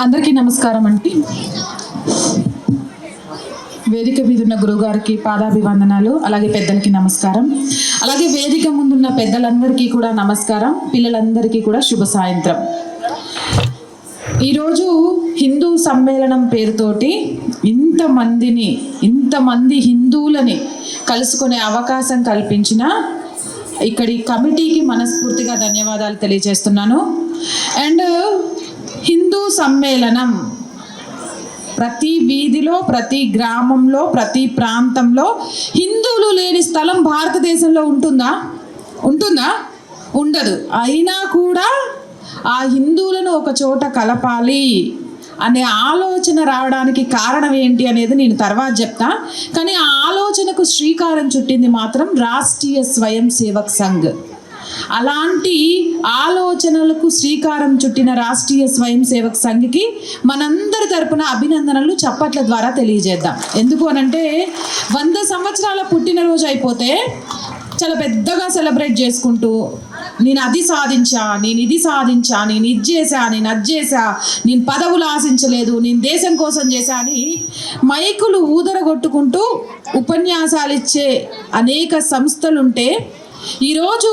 అందరికీ నమస్కారం అండి. వేదిక మీద ఉన్న గురువుగారికి పాదాభివందనాలు, అలాగే పెద్దలకి నమస్కారం, అలాగే వేదిక ముందున్న పెద్దలందరికీ కూడా నమస్కారం, పిల్లలందరికీ కూడా శుభ సాయంత్రం. ఈరోజు హిందూ సమ్మేళనం పేరుతోటి ఇంతమంది హిందువులని కలుసుకునే అవకాశం కల్పించిన ఇక్కడి కమిటీకి మనస్ఫూర్తిగా ధన్యవాదాలు తెలియజేస్తున్నాను. అండ్ హిందూ సమ్మేళనం ప్రతి వీధిలో, ప్రతి గ్రామంలో, ప్రతి ప్రాంతంలో హిందువులు లేని స్థలం భారతదేశంలో ఉంటుందా? ఉండదు. అయినా కూడా ఆ హిందువులను ఒక చోట కలపాలి అనే ఆలోచన రావడానికి కారణం ఏంటి అనేది నేను తర్వాత చెప్తా. కానీ ఆ ఆలోచనకు శ్రీకారం చుట్టింది మాత్రం రాష్ట్రీయ స్వయం సేవక్ సంఘ్. అలాంటి ఆలోచనలకు శ్రీకారం చుట్టిన రాష్ట్రీయ స్వయం సేవక్ సంఘ్కి మనందరి తరపున అభినందనలు చప్పట్ల ద్వారా తెలియజేద్దాం. ఎందుకు అనంటే 100 సంవత్సరాల పుట్టినరోజు అయిపోతే చాలా పెద్దగా సెలబ్రేట్ చేసుకుంటూ నేను అది సాధించా, నేను ఇది సాధించా, నేను ఇది చేశా, నేను అది చేశా, నేను పదవులు ఆశించలేదు, నేను దేశం కోసం చేశా అని మైకులు ఊదరగొట్టుకుంటూ ఉపన్యాసాలు ఇచ్చే అనేక సంస్థలుంటే ఈరోజు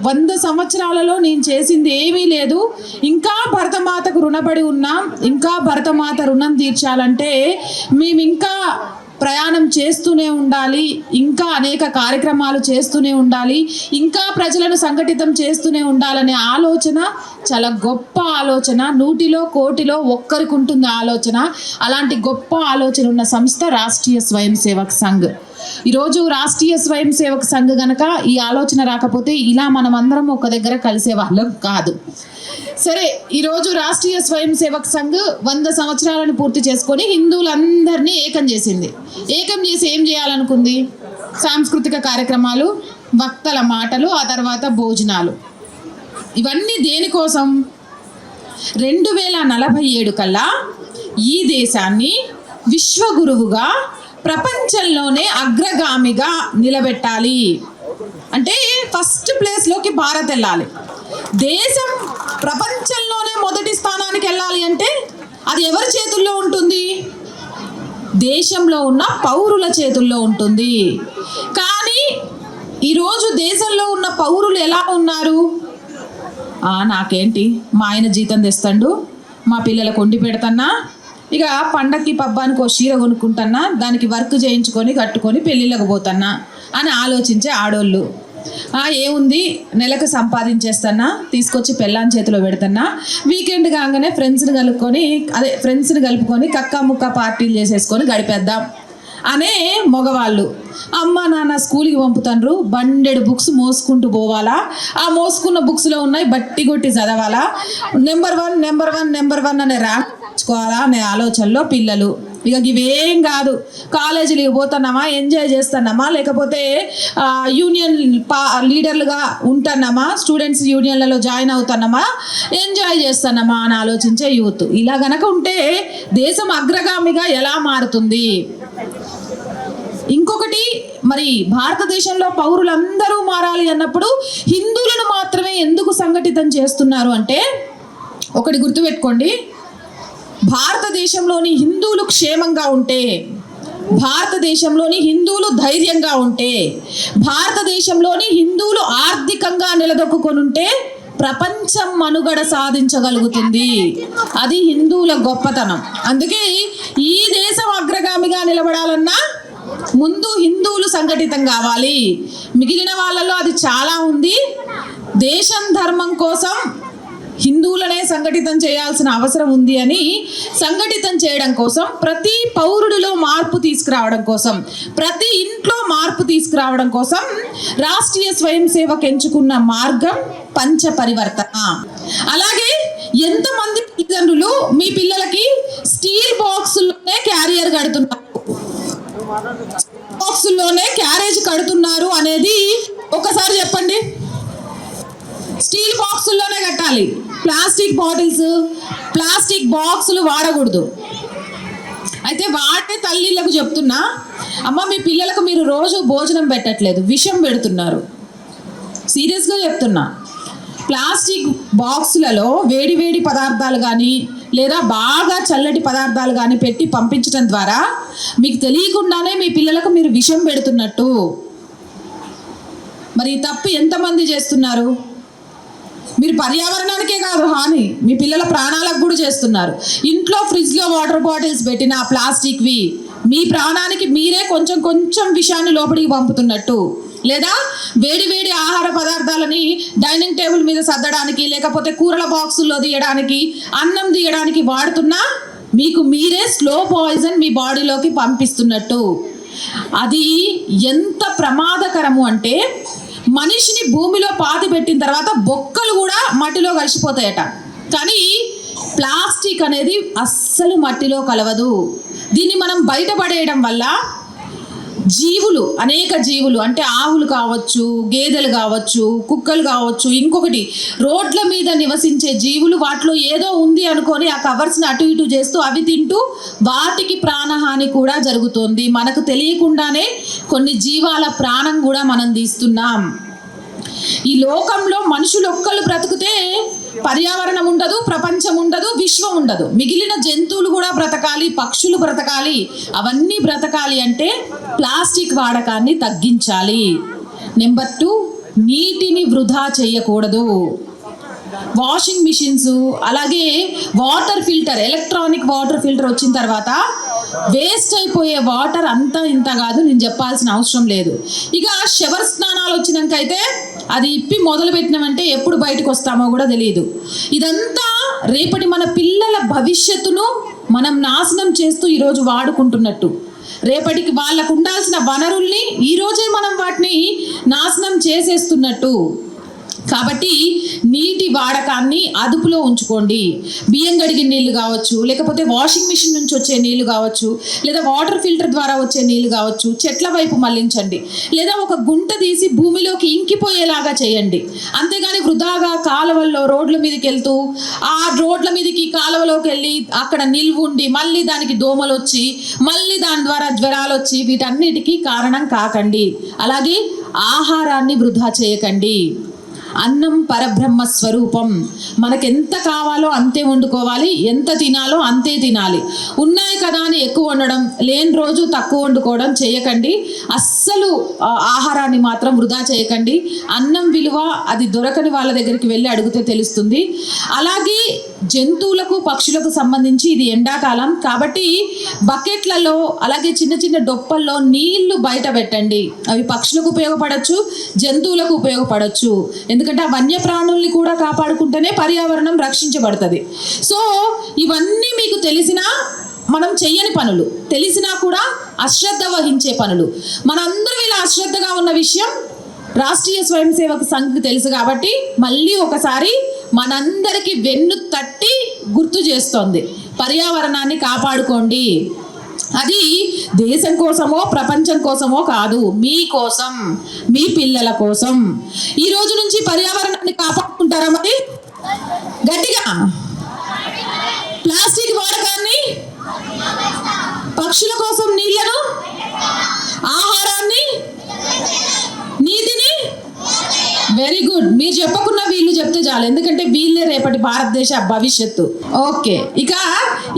100 సంవత్సరాలలో నేను చేసింది ఏమీ లేదు, ఇంకా భరతమాతకు రుణపడి ఉన్నాం, ఇంకా భరతమాత రుణం తీర్చాలంటే మేము ఇంకా ప్రయాణం చేస్తూనే ఉండాలి, ఇంకా అనేక కార్యక్రమాలు చేస్తూనే ఉండాలి, ఇంకా ప్రజలను సంఘటితం చేస్తూనే ఉండాలనే ఆలోచన చాలా గొప్ప ఆలోచన. 100లో 1 ఒక్కరికి ఉంటుంది ఆలోచన. అలాంటి గొప్ప ఆలోచన ఉన్న సంస్థ రాష్ట్రీయ స్వయం సేవక్ సంఘ్. ఈరోజు రాష్ట్రీయ స్వయం సేవక్ సంఘ్ గనక ఈ ఆలోచన రాకపోతే ఇలా మనం అందరం ఒక దగ్గర కలిసే వాళ్ళం కాదు. సరే, ఈరోజు రాష్ట్రీయ స్వయం సేవక్ సంఘ్ 100 సంవత్సరాలను పూర్తి చేసుకొని హిందువులందరినీ ఏకం చేసింది. ఏకం చేసి ఏం చేయాలనుకుంది? సాంస్కృతిక కార్యక్రమాలు, వక్తల మాటలు, ఆ తర్వాత భోజనాలు. ఇవన్నీ దేనికోసం? 2047 కల్లా ఈ దేశాన్ని విశ్వగురువుగా, ప్రపంచంలోనే అగ్రగామిగా నిలబెట్టాలి. అంటే ఫస్ట్ ప్లేస్లోకి భారత్ వెళ్ళాలి. దేశం ప్రపంచంలోనే మొదటి స్థానానికి వెళ్ళాలి అంటే అది ఎవరి చేతుల్లో ఉంటుంది? దేశంలో ఉన్న పౌరుల చేతుల్లో ఉంటుంది. కానీ ఈరోజు దేశంలో ఉన్న పౌరులు ఎలా ఉన్నారు? నాకేంటి, మా ఆయన జీతం తెస్తాడు, మా పిల్లలకు వండి పెడతన్నా, ఇక పండక్కి పబ్బానికి ఓ చీర కొనుక్కుంటున్నా, దానికి వర్క్ చేయించుకొని కట్టుకొని పెళ్ళిళ్ళకు పోతున్నా అని ఆలోచించే ఆడోళ్ళు. ఏముంది, నెలకు సంపాదించేస్తున్నా, తీసుకొచ్చి పెళ్ళాన్ చేతిలో పెడుతున్నా, వీకెండ్ కాగానే ఫ్రెండ్స్ని కలుపుకొని కక్కా ముక్క పార్టీలు చేసేసుకొని గడిపేద్దాం అనే మగవాళ్ళు. అమ్మ నాన్న స్కూల్కి పంపుతాండ్రు, బండెడు బుక్స్ మోసుకుంటూ పోవాలా, ఆ మోసుకున్న బుక్స్లో ఉన్నాయి బట్టి కొట్టి చదవాలా, నెంబర్ వన్ అనే ర్యాంక్ తెచ్చుకోవాలా అనే ఆలోచనలో పిల్లలు. ఇక ఇవేం కాదు, కాలేజీలకు పోతున్నామా, ఎంజాయ్ చేస్తున్నామా, లేకపోతే యూనియన్ లీడర్లుగా ఉంటున్నామా, స్టూడెంట్స్ యూనియన్లలో జాయిన్ అవుతున్నామా, ఎంజాయ్ చేస్తున్నామా అని ఆలోచించే యూత్. ఇలా గనక ఉంటే దేశం అగ్రగామిగా ఎలా మారుతుంది? ఇంకొకటి, మరి భారతదేశంలో పౌరులందరూ మారాలి అన్నప్పుడు హిందువులను మాత్రమే ఎందుకు సంఘటితం చేస్తున్నారు అంటే, ఒకటి గుర్తుపెట్టుకోండి, భారతదేశంలోని హిందువులు క్షేమంగా ఉంటే, భారతదేశంలోని హిందువులు ధైర్యంగా ఉంటే, భారతదేశంలోని హిందువులు ఆర్థికంగా నిలదొక్కుకొని ఉంటే ప్రపంచం మనుగడ సాధించగలుగుతుంది. అది హిందువుల గొప్పతనం. అందుకే ఈ దేశం అగ్రగామిగా నిలబడాలన్నా ముందు హిందువులు సంఘటితం కావాలి. మిగిలిన వాళ్ళలో అది చాలా ఉంది. దేశం ధర్మం కోసం హిందువులనే సంఘటితం చేయాల్సిన అవసరం ఉంది అని సంఘటితం చేయడం కోసం, ప్రతి పౌరుడిలో మార్పు తీసుకురావడం కోసం, ప్రతి ఇంట్లో మార్పు తీసుకురావడం కోసం రాష్ట్రీయ స్వయం సేవక్ ఎంచుకున్న మార్గం పంచ పరివర్తన. అలాగే ఎంతమంది తల్లిదండ్రులు మీ పిల్లలకి స్టీల్ బాక్సుల్లోనే క్యారియర్ కడుతున్నారు, బాక్సుల్లోనే క్యారేజ్ కడుతున్నారు అనేది ఒకసారి చెప్పండి. స్టీల్ బాక్సుల్లోనే కట్టాలి. ప్లాస్టిక్ బాటిల్స్, ప్లాస్టిక్ బాక్సులు వాడకూడదు. అయితే వాటే తల్లిలకు చెప్తున్నా, అమ్మ మీ పిల్లలకు మీరు రోజు భోజనం పెట్టట్లేదు, విషం పెడుతున్నారు. సీరియస్గా చెప్తున్నా. ప్లాస్టిక్ బాక్సులలో వేడి వేడి పదార్థాలు కానీ లేదా బాగా చల్లటి పదార్థాలు కానీ పెట్టి పంపించడం ద్వారా మీకు తెలియకుండానే మీ పిల్లలకు మీరు విషం పెడుతున్నట్టు. మరి తప్పు ఎంతమంది చేస్తున్నారు? మీరు పర్యావరణానికే కాదు హాని, మీ పిల్లల ప్రాణాలకు కూడా చేస్తున్నారు. ఇంట్లో ఫ్రిడ్జ్లో వాటర్ బాటిల్స్ పెట్టిన ప్లాస్టిక్వి మీ ప్రాణానికి మీరే కొంచెం కొంచెం విషాన్ని లోపలికి పంపుతున్నట్టు. లేదా వేడి వేడి ఆహార పదార్థాలని డైనింగ్ టేబుల్ మీద సర్దడానికి, లేకపోతే కూరల బాక్సుల్లో తీయడానికి, అన్నం తీయడానికి వాడుతున్నా మీకు మీరే స్లో పాయిజన్ మీ బాడీలోకి పంపిస్తున్నట్టు. అది ఎంత ప్రమాదకరము అంటే, మనిషిని భూమిలో పాతి పెట్టిన తర్వాత బొక్కలు కూడా మట్టిలో కలిసిపోతాయట. కానీ ప్లాస్టిక్ అనేది అస్సలు మట్టిలో కలవదు. దీన్ని మనం బయటపడేయడం వల్ల జీవులు, అనేక జీవులు అంటే ఆవులు కావచ్చు, గేదెలు కావచ్చు, కుక్కలు కావచ్చు, ఇంకొకటి రోడ్ల మీద నివసించే జీవులు, వాటిలో ఏదో ఉంది అనుకొని ఆ కవర్స్ని అటు ఇటు చేస్తూ అవి తింటూ వాటికి ప్రాణహాని కూడా జరుగుతోంది. మనకు తెలియకుండానే కొన్ని జీవాల ప్రాణం కూడా మనం తీస్తున్నాం. ఈ లోకంలో మనుషులు ఒక్కళ్ళు బ్రతుకుతే పర్యావరణం ఉండదు, ప్రపంచం ఉండదు, విశ్వం ఉండదు. మిగిలిన జంతువులు కూడా బ్రతకాలి, పక్షులు బ్రతకాలి. అవన్నీ బ్రతకాలి అంటే ప్లాస్టిక్ వాడకాన్ని తగ్గించాలి. నెంబర్ 2, నీటిని వృధా చేయకూడదు. వాషింగ్ మిషన్స్, అలాగే water filter, electronic water filter వచ్చిన తర్వాత వేస్ట్ అయిపోయే వాటర్ అంతా ఇంత కాదు, నేను చెప్పాల్సిన అవసరం లేదు. ఇక షవర్ స్నానాలు వచ్చినాక అయితే అది ఇప్పి మొదలు పెట్టినామంటే ఎప్పుడు బయటకు వస్తామో కూడా తెలియదు. ఇదంతా రేపటి మన పిల్లల భవిష్యత్తును మనం నాశనం చేస్తూ ఈరోజు వాడుకుంటున్నట్టు. రేపటికి వాళ్ళకు ఉండాల్సిన వనరుల్ని ఈరోజే మనం వాటిని నాశనం చేసేస్తున్నట్టు. కాబట్టి నీటి వాడకాన్ని అదుపులో ఉంచుకోండి. బియ్యం కడిగిన నీళ్ళు కావచ్చు, లేకపోతే వాషింగ్ మిషన్ నుంచి వచ్చే నీళ్ళు కావచ్చు, లేదా వాటర్ ఫిల్టర్ ద్వారా వచ్చే నీళ్ళు కావచ్చు, చెట్ల వైపు మళ్లించండి. లేదా ఒక గుంట తీసి భూమిలోకి ఇంకిపోయేలాగా చేయండి. అంతేగాని వృధాగా కాలువల్లో రోడ్ల మీదకి వెళ్తూ ఆ రోడ్ల మీదకి కాలువలోకి వెళ్ళి అక్కడ నిల్వుండి మళ్ళీ దానికి దోమలు వచ్చి మళ్ళీ దాని ద్వారా జ్వరాలు వచ్చి వీటన్నిటికీ కారణం కాకండి. అలాగే ఆహారాన్ని వృధా చేయకండి. అన్నం పరబ్రహ్మ స్వరూపం. మనకెంత కావాలో అంతే వండుకోవాలి, ఎంత తినాలో అంతే తినాలి. ఉన్నాయి కదా అని ఎక్కువ వండడం, లేని రోజు తక్కువ వండుకోవడం చేయకండి. అస్సలు ఆహారాన్ని మాత్రం వృధా చేయకండి. అన్నం విలువ అది దొరకని వాళ్ళ దగ్గరికి వెళ్ళి అడిగితే తెలుస్తుంది. అలాగే జంతువులకు, పక్షులకు సంబంధించి ఇది ఎండాకాలం కాబట్టి బకెట్లలో, అలాగే చిన్న చిన్న డొప్పల్లో నీళ్లు బయట పెట్టండి. అవి పక్షులకు ఉపయోగపడవచ్చు, జంతువులకు ఉపయోగపడవచ్చు. ఎందుకంటే ఆ వన్యప్రాణుల్ని కూడా కాపాడుకుంటేనే పర్యావరణం రక్షించబడుతుంది. సో ఇవన్నీ మీకు తెలిసినా మనం చెయ్యని పనులు, తెలిసినా కూడా అశ్రద్ధ వహించే పనులు. మనందరం ఇలా అశ్రద్ధగా ఉన్న విషయం రాష్ట్రీయ స్వయం సేవక సంఘ్కి తెలుసు కాబట్టి మళ్ళీ ఒకసారి మనందరికీ వెన్ను తట్టి గుర్తు చేస్తోంది, పర్యావరణాన్ని కాపాడుకోండి. అది దేశం కోసమో ప్రపంచం కోసమో కాదు, మీ కోసం, మీ పిల్లల కోసం. ఈ రోజు నుంచి పర్యావరణాన్ని కాపాడుకుంటారా? మరి గట్టిగా ప్లాస్టిక్ వాడకాన్ని, పక్షుల కోసం నీళ్లను, ఆహారాన్ని, నీతిని. Very good. మీరు చెప్పకుండా వీళ్ళు చెప్తే చాలు, ఎందుకంటే వీళ్ళే రేపటి భారతదేశ భవిష్యత్తు. ఓకే, ఇక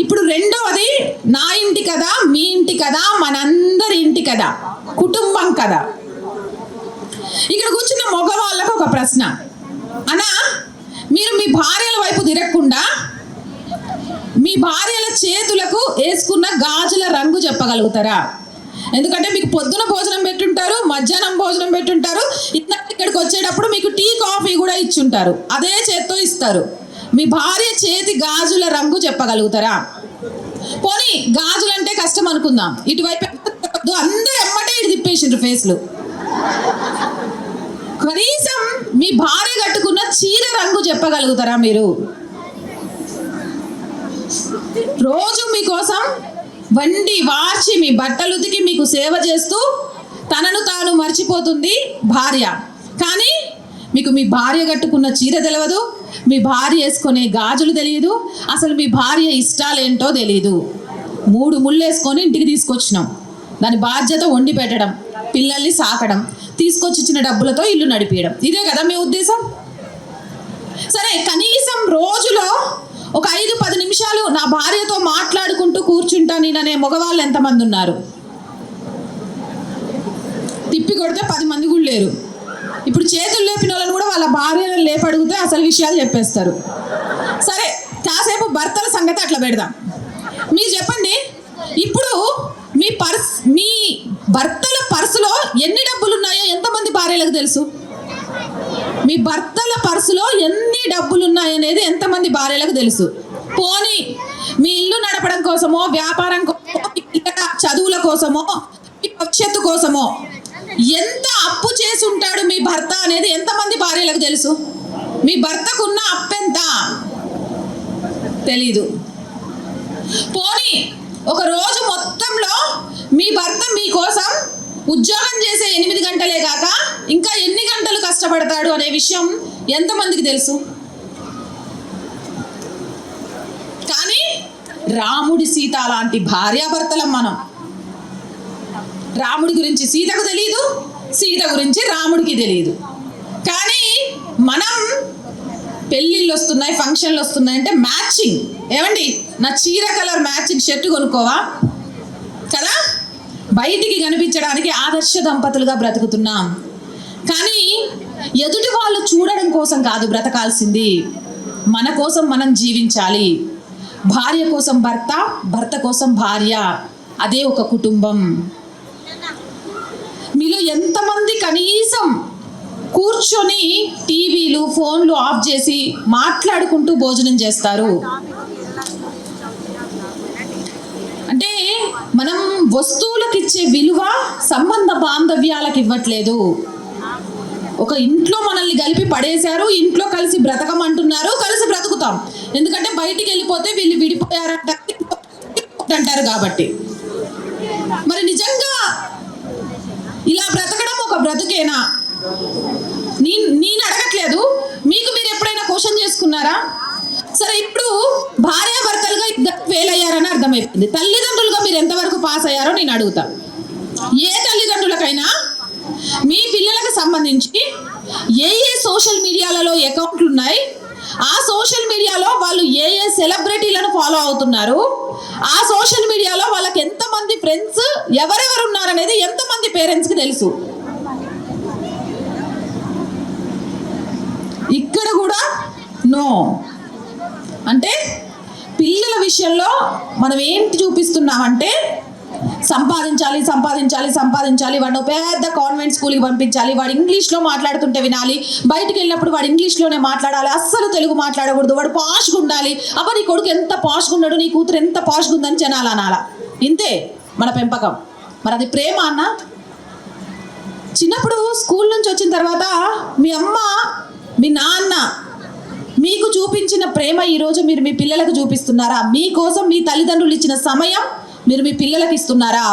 ఇప్పుడు రెండవది, నా ఇంటి కదా, మీ ఇంటి కదా, మనందరి ఇంటి కదా, కుటుంబం కదా. ఇక్కడ కూర్చున్న మగవాళ్ళకు ఒక ప్రశ్న. అన్నా, మీరు మీ భార్యల వైపు తిరగకుండా మీ భార్యల చేతులకు వేసుకున్న గాజుల రంగు చెప్పగలుగుతారా? ఎందుకంటే మీకు పొద్దున భోజనం పెట్టుంటారు, మధ్యాహ్నం భోజనం పెట్టుంటారు, ఇక్కడికి వచ్చేటప్పుడు మీకు టీ కాఫీ కూడా ఇచ్చుంటారు, అదే చేత్తో ఇస్తారు. మీ భార్య చేతి గాజుల రంగు చెప్పగలుగుతారా? పోనీ గాజులు అంటే కష్టం అనుకుందాం, ఇటువైపు అందరూ ఎమ్మటే ఇటు తిప్పేసిండ్రు ఫేస్లు. కనీసం మీ భార్య కట్టుకున్న చీర రంగు చెప్పగలుగుతారా మీరు? రోజు మీకోసం వండి వార్చి మీ బట్టలు ఉతికి మీకు సేవ చేస్తూ తనను తాను మర్చిపోతుంది భార్య. కానీ మీకు మీ భార్య కట్టుకున్న చీర తెలియదు, మీ భార్య వేసుకునే గాజులు తెలియదు, అసలు మీ భార్య ఇష్టాలేంటో తెలియదు. 3 ముళ్ళేసుకొని ఇంటికి తీసుకొచ్చినాం. దాని బాధ్యత వండి పెట్టడం, పిల్లల్ని సాకడం, తీసుకొచ్చి ఇచ్చిన డబ్బులతో ఇల్లు నడిపేయడం. ఇదే కదా మీ ఉద్దేశం? సరే, కనీసం రోజులో ఒక 5-10 నిమిషాలు నా భార్యతో మాట్లాడుకుంటూ కూర్చుంటా నేననే మగవాళ్ళు ఎంతమంది ఉన్నారు? తిప్పి కొడితే 10 మంది కూడా లేరు. ఇప్పుడు చేతులు లేపిన వాళ్ళని కూడా వాళ్ళ భార్యను లేపడిగితే అసలు విషయాలు చెప్పేస్తారు. సరే, కాసేపు భర్తల సంగతి అట్లా పెడదాం. మీరు చెప్పండి, ఇప్పుడు మీ భర్తల పర్సులో ఎన్ని డబ్బులు ఉన్నాయో ఎంతమంది భార్యలకు తెలుసు? మీ భర్తల పర్సులో ఎన్ని డబ్బులు ఉన్నాయనేది ఎంతమంది భార్యలకు తెలుసు? పోనీ మీ ఇల్లు నడపడం కోసమో, వ్యాపారం కోసమో, చదువుల కోసమో, భవిష్యత్తు కోసమో ఎంత అప్పు చేసి ఉంటాడు మీ భర్త అనేది ఎంతమంది భార్యలకు తెలుసు? మీ భర్తకున్న అప్పెంత తెలీదు. పోనీ ఒక రోజు మొత్తంలో మీ భర్త మీకోసం ఉద్యోగం చేసే 8 గంటలే కాక ఇంకా ఎన్ని గంటలు కష్టపడతాడు అనే విషయం ఎంతమందికి తెలుసు? కానీ రాముడి సీత లాంటి భార్యాభర్తలం మనం. రాముడి గురించి సీతకు తెలియదు, సీత గురించి రాముడికి తెలియదు. కానీ మనం పెళ్ళిళ్ళు వస్తున్నాయి, ఫంక్షన్లు వస్తున్నాయి అంటే మ్యాచింగ్, ఏమండి నా చీర కలర్ మ్యాచింగ్ షర్ట్ కొనుక్కోవా కదా? బయటికి కనిపించడానికి ఆదర్శ దంపతులుగా బ్రతుకుతున్నాం. కానీ ఎదుటి వాళ్ళు చూడడం కోసం కాదు బ్రతకాల్సింది, మన కోసం మనం జీవించాలి. భార్య కోసం భర్త, భర్త కోసం భార్య, అదే ఒక కుటుంబం. మీలో ఎంతమంది కనీసం కూర్చొని టీవీలు, ఫోన్లు ఆఫ్ చేసి మాట్లాడుకుంటూ భోజనం చేస్తారు? అంటే మనం వస్తువులకు ఇచ్చే విలువ సంబంధ బాంధవ్యాలకు ఇవ్వట్లేదు. ఒక ఇంట్లో మనల్ని కలిపి పడేశారు, ఇంట్లో కలిసి బ్రతకమంటున్నారు, కలిసి బ్రతుకుతాం. ఎందుకంటే బయటికి వెళ్ళిపోతే వీళ్ళు విడిపోయారంటారు కాబట్టి. మరి నిజంగా ఇలా బ్రతకడం ఒక బ్రతుకేనా? నేను అడగట్లేదు, మీకు మీరు ఎప్పుడైనా క్వశ్చన్ చేసుకున్నారా? సరే, ఇప్పుడు భార్యాభర్తలుగా ఇద్దరు ఫెయిల్ అయ్యారని అర్థమైపోయింది. తల్లిదండ్రులుగా మీరు ఎంతవరకు పాస్ అయ్యారో నేను అడుగుతా. ఏ తల్లిదండ్రులకైనా మీ పిల్లలకు సంబంధించి ఏ సోషల్ మీడియాలలో అకౌంట్లు ఉన్నాయి, ఆ సోషల్ మీడియాలో వాళ్ళు ఏ సెలబ్రిటీలను ఫాలో అవుతున్నారు, ఆ సోషల్ మీడియాలో వాళ్ళకి ఎంతమంది ఫ్రెండ్స్, ఎవరెవరు ఉన్నారనేది ఎంతమంది పేరెంట్స్కి తెలుసు? ఇక్కడ కూడా నో. అంటే పిల్లల విషయంలో మనం ఏంటి చూపిస్తున్నామంటే సంపాదించాలి, సంపాదించాలి, సంపాదించాలి, వాడిని పెద్ద కాన్వెంట్ స్కూల్కి పంపించాలి, వాడు ఇంగ్లీష్లో మాట్లాడుతుంటే వినాలి, బయటికి వెళ్ళినప్పుడు వాడు ఇంగ్లీష్లోనే మాట్లాడాలి, అస్సలు తెలుగు మాట్లాడకూడదు, వాడు పాష్గా ఉండాలి. అబ్బా నీ కొడుకు ఎంత పాష్గా ఉన్నాడు, నీ కూతురు ఎంత పాష్గా ఉందని జనాలు అనాలా. ఇంతే మన పెంపకం. మరి అది ప్రేమ అన్న? చిన్నప్పుడు స్కూల్ నుంచి వచ్చిన తర్వాత మీ అమ్మ, మీ నాన్న మీకు చూపించిన ప్రేమ ఈరోజు మీరు మీ పిల్లలకు చూపిస్తున్నారా? మీకోసం మీ తల్లిదండ్రులు ఇచ్చిన సమయం మీరు మీ పిల్లలకు ఇస్తున్నారా?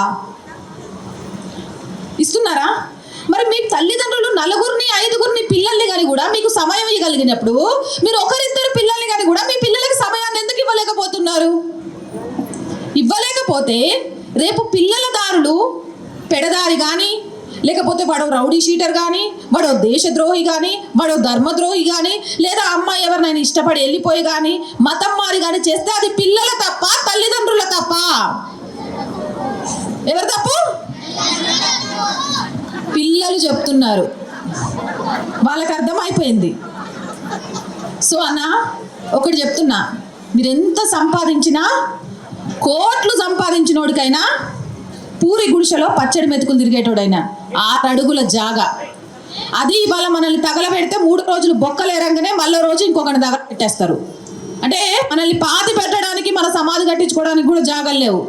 మరి మీ తల్లిదండ్రులు 4 5 పిల్లల్ని కానీ కూడా మీకు సమయం ఇవ్వగలిగినప్పుడు మీరు 1-2 పిల్లల్ని కానీ కూడా మీ పిల్లలకి సమయాన్ని ఎందుకు ఇవ్వలేకపోతున్నారు? ఇవ్వలేకపోతే రేపు పిల్లల దారులు పెడదారి కానీ, లేకపోతే వాడో రౌడీ షీటర్ కానీ, వాడో దేశద్రోహి కానీ, వాడో ధర్మద్రోహి కానీ, లేదా అమ్మాయి ఎవరినైనా ఇష్టపడి వెళ్ళిపోయి కానీ, మతం మారి కానీ చేస్తే అది పిల్లల తప్ప, తల్లిదండ్రుల తప్ప? ఎవరు తప్పు? పిల్లలు చెప్తున్నారు, వాళ్ళకి అర్థమైపోయింది. సో అన్న, ఒకటి చెప్తున్నా, మీరు ఎంత సంపాదించినా, కోట్లు సంపాదించినోడికైనా పూరి గుడిసెలో పచ్చడి మెతుకులు తిరిగేటోడైనా 6 అడుగుల జాగా, అది ఇవాళ మనల్ని తగలబెడితే 3 రోజులు బొక్కలేరంగానే మళ్ళీ రోజు ఇంకొకరిని తగలబెట్టేస్తారు. అంటే మనల్ని పాతి పెట్టడానికి, మన సమాధి కట్టించుకోవడానికి కూడా జాగాలు లేవు.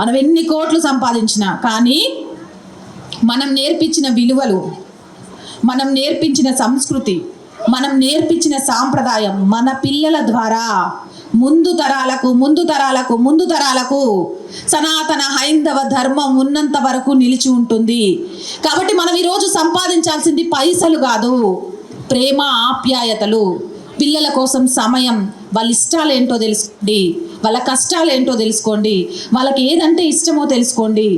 మనం ఎన్ని కోట్లు సంపాదించినా, కానీ మనం నేర్పించిన విలువలు, మనం నేర్పించిన సంస్కృతి, మనం నేర్పించిన సాంప్రదాయం మన పిల్లల ద్వారా ముందు తరాలకు సనాతన హైందవ ధర్మం ఉన్నంత వరకు నిలిచి ఉంటుంది. కాబట్టి మనం ఈరోజు సంపాదించాల్సింది పైసలు కాదు, ప్రేమ, ఆప్యాయతలు, పిల్లల కోసం సమయం, వాళ్ళ ఇష్టాలు ఏంటో తెలుసుకోండి, వాళ్ళ కష్టాలు ఏంటో తెలుసుకోండి, వాళ్ళకి ఏదంటే ఇష్టమో తెలుసుకోండి,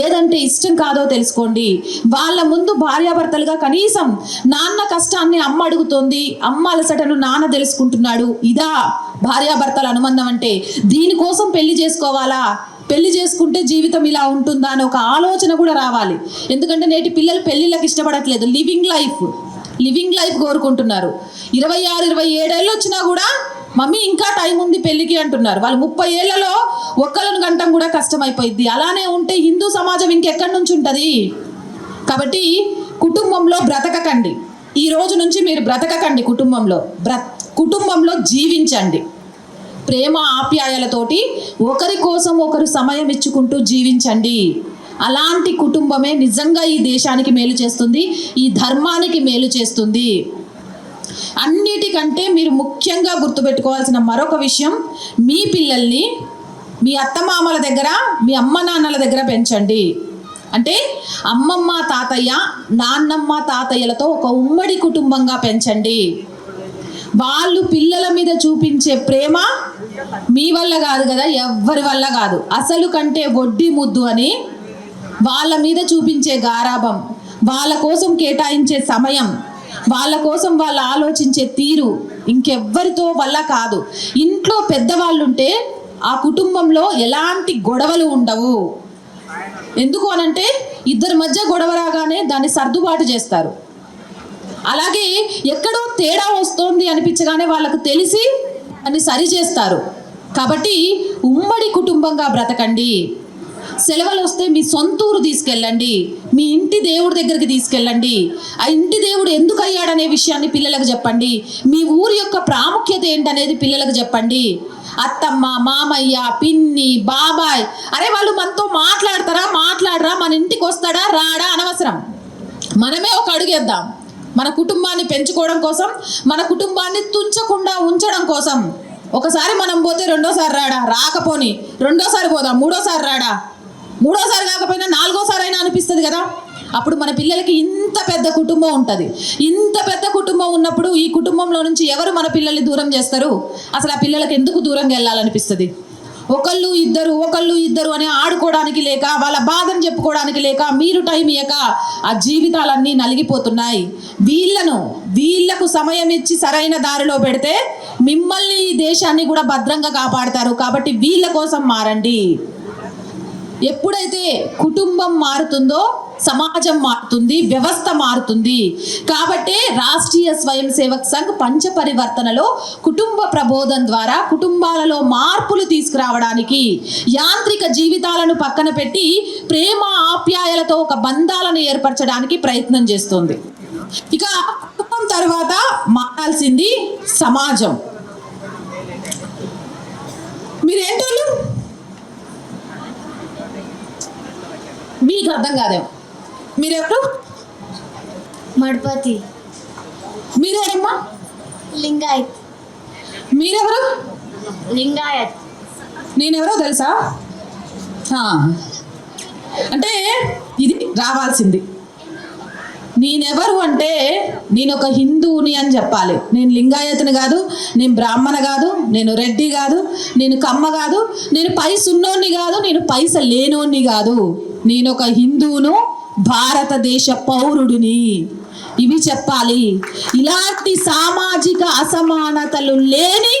ఏదంటే ఇష్టం కాదో తెలుసుకోండి. వాళ్ళ ముందు భార్యాభర్తలుగా కనీసం నాన్న కష్టాన్ని అమ్మ అడుగుతోంది, అమ్మ అలసటను నాన్న తెలుసుకుంటున్నాడు, ఇదా భార్యాభర్తల అనుబంధం అంటే? దీనికోసం పెళ్లి చేసుకోవాలా, పెళ్లి చేసుకుంటే జీవితం ఇలా ఉంటుందా అని ఒక ఆలోచన కూడా రావాలి. ఎందుకంటే నేటి పిల్లలు పెళ్లిళ్ళకి ఇష్టపడట్లేదు, లివింగ్ లైఫ్ కోరుకుంటున్నారు. 26-27 ఏళ్ళు వచ్చినా కూడా మమ్మీ ఇంకా టైం ఉంది పెళ్లికి అంటున్నారు. వాళ్ళు 30 ఏళ్లలో ఒక్కలను గంటం కూడా కష్టమైపోయింది. అలానే ఉంటే హిందూ సమాజం ఇంకెక్కడి నుంచి ఉంటుంది? కాబట్టి కుటుంబంలో బ్రతకకండి. ఈ రోజు నుంచి మీరు బ్రతకకండి, కుటుంబంలో జీవించండి. ప్రేమ ఆప్యాయలతోటి ఒకరి కోసం ఒకరు సమయం ఇచ్చుకుంటూ జీవించండి. అలాంటి కుటుంబమే నిజంగా ఈ దేశానికి మేలు చేస్తుంది, ఈ ధర్మానికి మేలు చేస్తుంది. అన్నిటికంటే మీరు ముఖ్యంగా గుర్తుపెట్టుకోవాల్సిన మరొక విషయం, మీ పిల్లల్ని మీ అత్తమామల దగ్గర, మీ అమ్మ నాన్నల దగ్గర పెంచండి. అంటే అమ్మమ్మ తాతయ్య, నాన్నమ్మ తాతయ్యలతో ఒక ఉమ్మడి కుటుంబంగా పెంచండి. వాళ్ళు పిల్లల మీద చూపించే ప్రేమ మీ వల్ల కాదు కదా, ఎవ్వరి వల్ల కాదు. అసలు కంటే వడ్డీ ముద్దు అని వాళ్ళ మీద చూపించే గారాబం, వాళ్ళ కోసం కేటాయించే సమయం, వాళ్ళ కోసం వాళ్ళు ఆలోచించే తీరు ఇంకెవ్వరితో వల్ల కాదు. ఇంట్లో పెద్దవాళ్ళుంటే ఆ కుటుంబంలో ఎలాంటి గొడవలు ఉండవు. ఎందుకు అనంటే ఇద్దరి మధ్య గొడవ రాగానే దాన్ని సర్దుబాటు చేస్తారు. అలాగే ఎక్కడో తేడా వస్తోంది అనిపించగానే వాళ్ళకు తెలిసి దాన్ని సరి చేస్తారు. కాబట్టి ఉమ్మడి కుటుంబంగా బ్రతకండి. సెలవులు వస్తే మీ సొంతూరు తీసుకెళ్ళండి, మీ ఇంటి దేవుడి దగ్గరికి తీసుకెళ్ళండి. ఆ ఇంటి దేవుడు ఎందుకు అయ్యాడనే విషయాన్ని పిల్లలకు చెప్పండి. మీ ఊరి యొక్క ప్రాముఖ్యత ఏంటనేది పిల్లలకు చెప్పండి. అత్తమ్మ, మామయ్య, పిన్ని, బాబాయ్, అరే వాళ్ళు మనతో మాట్లాడరా, మన ఇంటికి వస్తాడా రాడా అనవసరం. మనమే ఒక అడుగేద్దాం మన కుటుంబాన్ని పెంచుకోవడం కోసం, మన కుటుంబాన్ని తుంచకుండా ఉంచడం కోసం. ఒకసారి మనం పోతే రెండోసారి రాడా, రాకపోని రెండోసారి పోదాం, మూడోసారి రాడా, మూడోసారి కాకపోయినా నాలుగోసారి అయినా అనిపిస్తుంది కదా. అప్పుడు మన పిల్లలకి ఇంత పెద్ద కుటుంబం ఉంటుంది. ఇంత పెద్ద కుటుంబం ఉన్నప్పుడు ఈ కుటుంబంలో నుంచి ఎవరు మన పిల్లల్ని దూరం చేస్తారు? అసలు ఆ పిల్లలకి ఎందుకు దూరంగా వెళ్ళాలనిపిస్తుంది? ఒకళ్ళు ఇద్దరు అని ఆడుకోవడానికి లేక, వాళ్ళ బాధను చెప్పుకోవడానికి లేక, మీరు టైం ఇయ్యక ఆ జీవితాలన్నీ నలిగిపోతున్నాయి. వీళ్ళకు సమయం ఇచ్చి సరైన దారిలో పెడితే మిమ్మల్ని, ఈ దేశాన్ని కూడా భద్రంగా కాపాడతారు. కాబట్టి వీళ్ళ కోసం మారండి. ఎప్పుడైతే కుటుంబం మారుతుందో సమాజం మారుతుంది, వ్యవస్థ మారుతుంది. కాబట్టే రాష్ట్రీయ స్వయం సేవక్ సంఘ్ పంచపరివర్తనలో కుటుంబ ప్రబోధం ద్వారా కుటుంబాలలో మార్పులు తీసుకురావడానికి, యాంత్రిక జీవితాలను పక్కన పెట్టి ప్రేమ ఆప్యాయలతో ఒక బంధాలను ఏర్పరచడానికి ప్రయత్నం చేస్తుంది. ఇక కుటుంబం తర్వాత మారాల్సింది సమాజం. మీరేంటో మీకు అర్థం కాదేమో. మీరెవరు? మడపతి. మీరేమ్మా? లింగాయత్. మీరెవరు? లింగాయత్. నేనెవరో తెలుసా? అంటే ఇది రావాల్సింది. నేనెవరు అంటే నేను ఒక హిందువుని అని చెప్పాలి. నేను లింగాయత్ని కాదు, నేను బ్రాహ్మణ కాదు, నేను రెడ్డి కాదు, నేను కమ్మ కాదు, నేను పైసున్నోన్ని కాదు, నేను పైస లేనోన్ని కాదు. నేను ఒక హిందువును, భారతదేశ పౌరుడిని. ఇవి చెప్పాలి. ఇలాంటి సామాజిక అసమానతలు లేని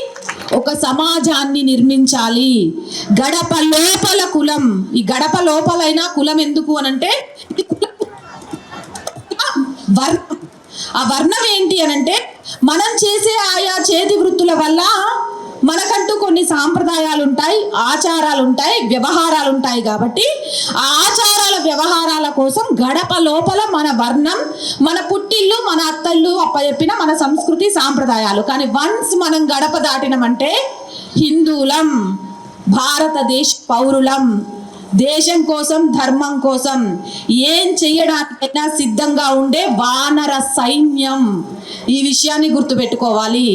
ఒక సమాజాన్ని నిర్మించాలి. గడప లోపల కులం. ఈ గడప లోపలైనా కులం ఎందుకు అనంటే వర్ణం. ఆ వర్ణం ఏంటి అనంటే మనం చేసే ఆయా చేతి వృత్తుల వల్ల మనకంటూ కొన్ని సాంప్రదాయాలు ఉంటాయి, ఆచారాలు ఉంటాయి, వ్యవహారాలు ఉంటాయి. కాబట్టి ఆ ఆచారాల వ్యవహారాల కోసం గడప లోపల మన వర్ణం, మన పుట్టిల్లు, మన అత్తళ్ళు అప్పచెప్పిన మన సంస్కృతి సాంప్రదాయాలు. కానీ వన్స్ మనం గడప దాటినమంటే హిందువులం, భారతదేశ పౌరులం, దేశం కోసం, ధర్మం కోసం ఏం చెయ్యడానికైనా సిద్ధంగా ఉండే వానర సైన్యం. ఈ విషయాన్ని గుర్తుపెట్టుకోవాలి.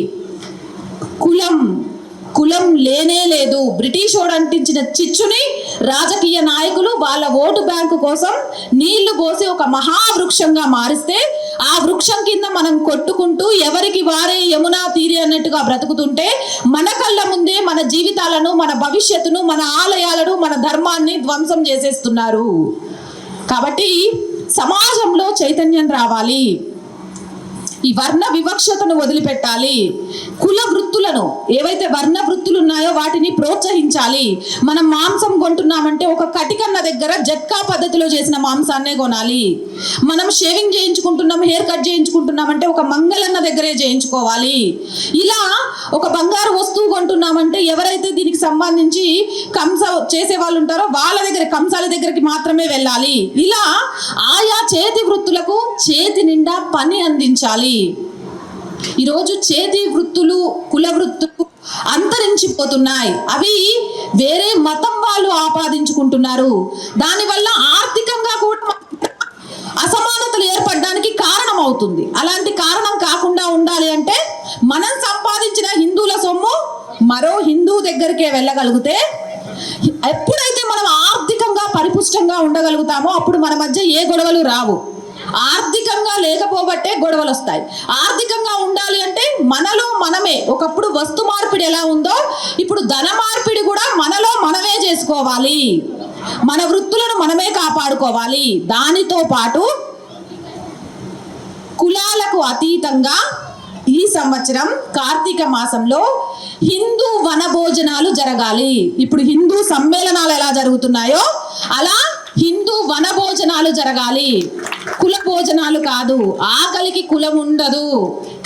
కులం లేనే లేదు. బ్రిటిష్ వాడు అంటించిన చిచ్చుని రాజకీయ నాయకులు వాళ్ళ ఓటు బ్యాంకు కోసం నీళ్లు పోసి ఒక మహావృక్షంగా మారిస్తే ఆ వృక్షం కింద మనం కొట్టుకుంటూ ఎవరికి వారే యమునా తీరి అన్నట్టుగా బ్రతుకుతుంటే మన కళ్ళ ముందే మన జీవితాలను, మన భవిష్యత్తును, మన ఆలయాలను, మన ధర్మాన్ని ధ్వంసం చేసేస్తున్నారు. కాబట్టి సమాజంలో చైతన్యం రావాలి. ఈ వర్ణ వివక్షతను వదిలిపెట్టాలి. కుల వృత్తులను, ఏవైతే వర్ణ వృత్తులు ఉన్నాయో వాటిని ప్రోత్సహించాలి. మనం మాంసం కొంటున్నామంటే ఒక కటికన్న దగ్గర జట్కా పద్ధతిలో చేసిన మాంసాన్నే కొనాలి. మనం షేవింగ్ చేయించుకుంటున్నాం, హెయిర్ కట్ చేయించుకుంటున్నామంటే ఒక మంగళన్న దగ్గరే చేయించుకోవాలి. ఇలా ఒక బంగారు వస్తువు కొంటున్నామంటే ఎవరైతే దీనికి సంబంధించి కంస చేసే వాళ్ళు ఉంటారో వాళ్ళ దగ్గర, కంసాల దగ్గరికి మాత్రమే వెళ్ళాలి. ఇలా ఆయా చేతి వృత్తులకు చేతి నిండా పని అందించాలి. ఈరోజు చేతి వృత్తులు, కుల వృత్తులు అంతరించిపోతున్నాయి. అవి వేరే మతం వాళ్ళు ఆపాదించుకుంటున్నారు. దానివల్ల ఆర్థికంగా కూడా అసమానతలు ఏర్పడడానికి కారణం అవుతుంది. అలాంటి కారణం కాకుండా ఉండాలి అంటే మనం సంపాదించిన హిందువుల సొమ్ము మరో హిందూ దగ్గరికే వెళ్ళగలిగితే, ఎప్పుడైతే మనం ఆర్థికంగా పరిపుష్టంగా ఉండగలుగుతామో అప్పుడు మన మధ్య ఏ గొడవలు రావు. ఆర్థికంగా లేకపోబట్టే గొడవలు వస్తాయి. ఆర్థికంగా ఉండాలి అంటే మనలో మనమే, ఒకప్పుడు వస్తు మార్పిడి ఎలా ఉందో ఇప్పుడు ధన మార్పిడి కూడా మనలో మనమే చేసుకోవాలి. మన వృత్తులను మనమే కాపాడుకోవాలి. దానితో పాటు కులాలకు అతీతంగా ఈ సంవత్సరం కార్తీక మాసంలో హిందూ వనభోజనాలు జరగాలి. ఇప్పుడు హిందూ సమ్మేళనాలు ఎలా జరుగుతున్నాయో అలా హిందూ వనభోజనాలు జరగాలి. కుల భోజనాలు కాదు. ఆకలికి కులం ఉండదు.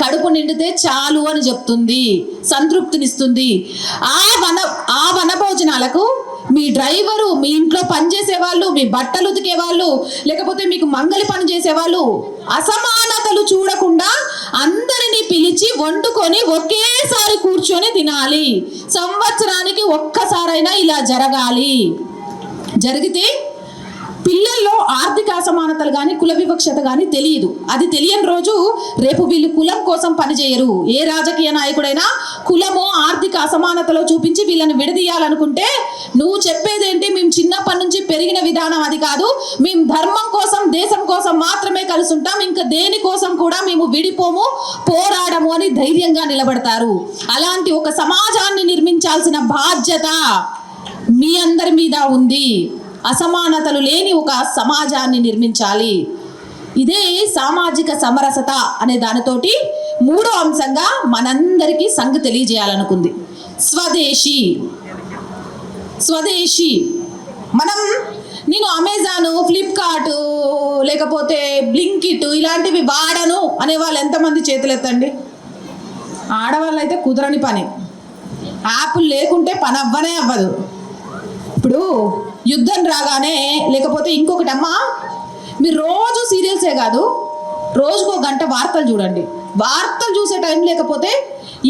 కడుపు నిండితే చాలు అని చెప్తుంది, సంతృప్తినిస్తుంది. ఆ వనభోజనాలకు మీ డ్రైవరు, మీ ఇంట్లో పనిచేసే వాళ్ళు, మీ బట్టలు ఉతికే వాళ్ళు, లేకపోతే మీకు మంగలి పని చేసే వాళ్ళు అసమానతలు చూడకుండా అందరినీ పిలిచి వండుకొని ఒకేసారి కూర్చొని తినాలి. సంవత్సరానికి ఒక్కసారైనా ఇలా జరగాలి. జరిగితే పిల్లల్లో ఆర్థిక అసమానతలు కానీ కుల వివక్షత కానీ తెలియదు. అది తెలియని రోజు రేపు వీళ్ళు కులం కోసం పనిచేయరు. ఏ రాజకీయ నాయకుడైనా కులమో ఆర్థిక అసమానతలో చూపించి వీళ్ళని విడదీయాలనుకుంటే నువ్వు చెప్పేదేంటి, మేము చిన్నప్పటి నుంచి పెరిగిన విధానం అది కాదు, మేము ధర్మం కోసం, దేశం కోసం మాత్రమే కలిసి ఉంటాం, ఇంకా దేనికోసం కూడా మేము విడిపోము, పోరాడము అని ధైర్యంగా నిలబడతారు. అలాంటి ఒక సమాజాన్ని నిర్మించాల్సిన బాధ్యత మీ అందరి మీద ఉంది. అసమానతలు లేని ఒక సమాజాన్ని నిర్మించాలి. ఇదే సామాజిక సమరసత అనే దానితోటి మూడో అంశంగా మనందరికీ సంఘ తెలియజేయాలనుకుంది. స్వదేశీ. స్వదేశీ నేను అమెజాను, ఫ్లిప్కార్టు, లేకపోతే బ్లింకిట్ ఇలాంటివి వాడను అనే వాళ్ళు ఎంతమంది చేతులెత్తండి. ఆడవాళ్ళు అయితే కుదరని పని. యాప్లు లేకుంటే పని అవ్వనే అవ్వదు. ఇప్పుడు యుద్ధం రాగానే, లేకపోతే ఇంకొకటి, అమ్మా మీరు రోజు సీరియల్సే కాదు, రోజుకో గంట వార్తలు చూడండి. వార్తలు చూసే టైం లేకపోతే